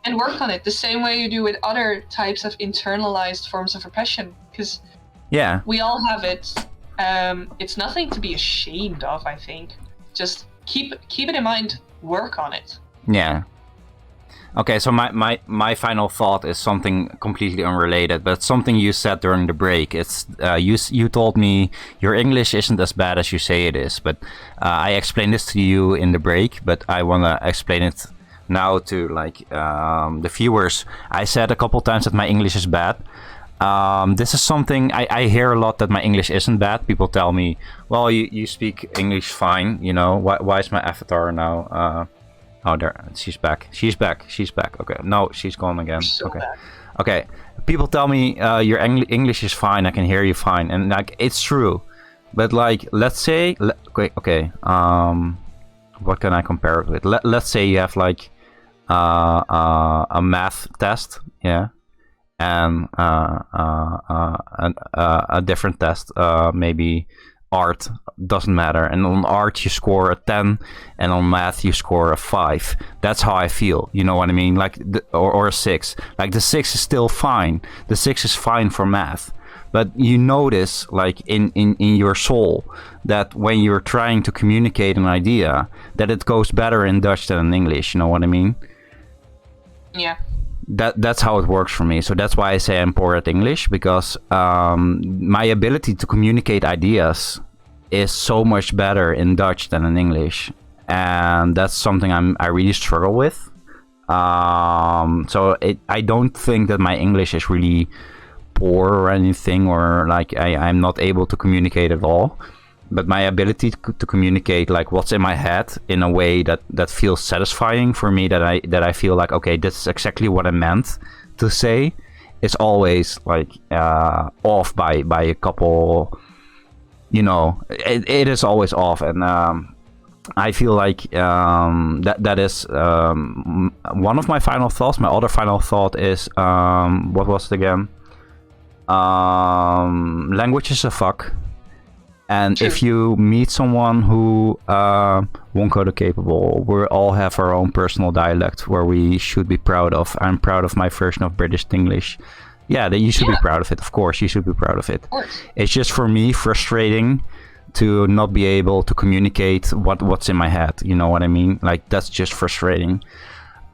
And work on it the same way you do with other types of internalized forms of repression, because we all have it. It's nothing to be ashamed of, I think. Just keep it in mind, work on it. Yeah. Okay, so my final thought is something completely unrelated, but something you said during the break. It's you told me your English isn't as bad as you say it is, but I explained this to you in the break, but I want to explain it now to the viewers. I said a couple times that my English is bad. This is something I hear a lot, that my English isn't bad. People tell me, well, you speak English fine, you know. Why is my avatar now... Oh, there, she's back. She's back. Okay, no, she's gone again. So okay. bad. Okay, people tell me your English is fine. I can hear you fine, and it's true. But let's say, okay. What can I compare it with? Let's say you have a math test, yeah, and a different test, maybe art, doesn't matter, and on art you score a 10 and on math you score a 5. That's how I feel, you know what I mean? Or a 6. The 6 is still fine. The 6 is fine for math, but you notice in your soul that when you're trying to communicate an idea, that it goes better in Dutch than in English, you know what I mean? Yeah. That's how it works for me. So that's why I say I'm poor at English, because my ability to communicate ideas is so much better in Dutch than in English, and that's something I really struggle with. So I don't think that my English is really poor or anything, or I'm not able to communicate at all. But my ability to communicate what's in my head in a way that feels satisfying for me, that I feel okay, this is exactly what I meant to say, is always off by a couple, you know, it is always off. And I feel that is one of my final thoughts. My other final thought is, what was it again? Language is a fuck. And True. If you meet someone who won't go to capable, we all have our own personal dialect where we should be proud of. I'm proud of my version of British English. Yeah, you should be proud of it. Of course, you should be proud of it. Of course. It's just for me frustrating to not be able to communicate what's in my head. You know what I mean? That's just frustrating.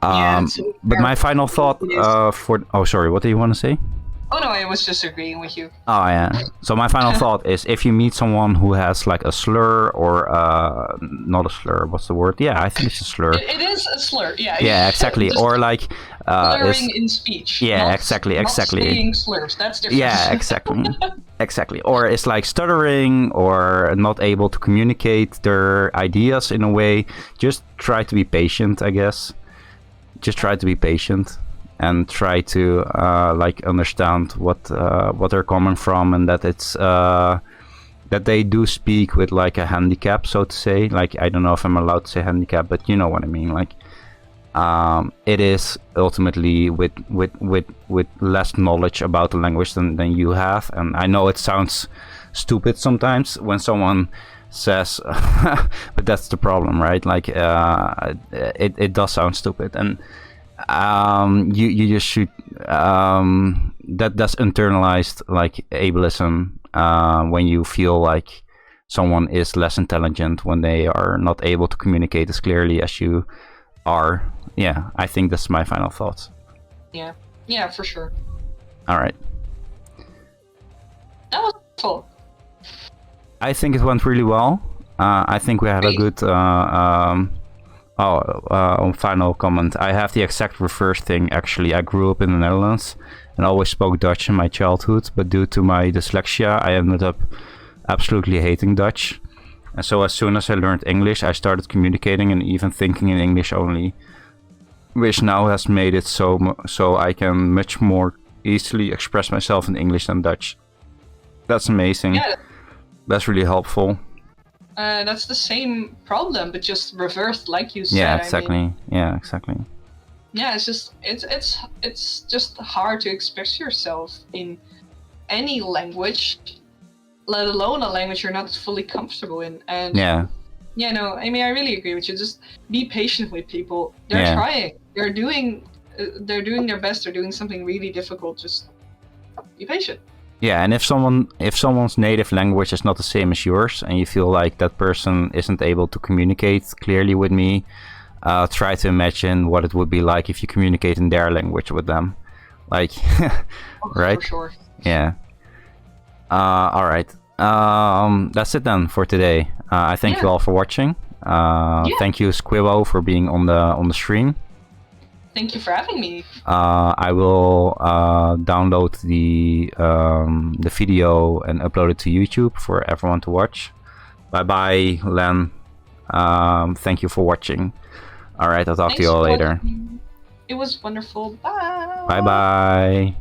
But my final thought oh, sorry, what do you want to say? Oh no, I was just agreeing with you. Oh yeah. So my final thought is, if you meet someone who has a slur, or not a slur, what's the word? Yeah, I think it's a slur. It is a slur. Yeah. Yeah, exactly. Or slurring in speech. Yeah, exactly. Not saying slurs. That's different. Yeah, exactly. Exactly. Or it's stuttering, or not able to communicate their ideas in a way. Just try to be patient, I guess. Just try to be patient. And try to understand what they're coming from, and that it's that they do speak with a handicap, so to say. I don't know if I'm allowed to say handicap, but you know what I mean. It is ultimately with less knowledge about the language than you have. And I know it sounds stupid sometimes when someone says, but that's the problem, right? It does sound stupid, and you just should that's internalized ableism, when you feel someone is less intelligent when they are not able to communicate as clearly as you are. Yeah, I think that's my final thoughts. Yeah, for sure. All right, That was cool. I think it went really well. I think we had a good final comment. I have the exact reverse thing, actually. I grew up in the Netherlands and always spoke Dutch in my childhood, but due to my dyslexia, I ended up absolutely hating Dutch. And so as soon as I learned English, I started communicating and even thinking in English only, which now has made it so I can much more easily express myself in English than Dutch. That's amazing. Yeah. That's really helpful. That's the same problem, but just reversed, like you said. Yeah, exactly. I mean, yeah, exactly. Yeah, it's just hard to express yourself in any language, let alone a language you're not fully comfortable in. And yeah, no, I mean, I really agree with you. Just be patient with people. They're trying. They're doing their best. They're doing something really difficult. Just be patient. Yeah, and if someone's native language is not the same as yours, and you feel like that person isn't able to communicate clearly with me, try to imagine what it would be like if you communicate in their language with them, like, right? For sure. Yeah. All right. That's it then for today. I thank you all for watching. Thank you, Squibbo, for being on the stream. Thank you for having me. I will download the video and upload it to YouTube for everyone to watch. Bye bye, Len. Thank you for watching. All right, I'll talk to you all later. It was wonderful. Bye. Bye bye.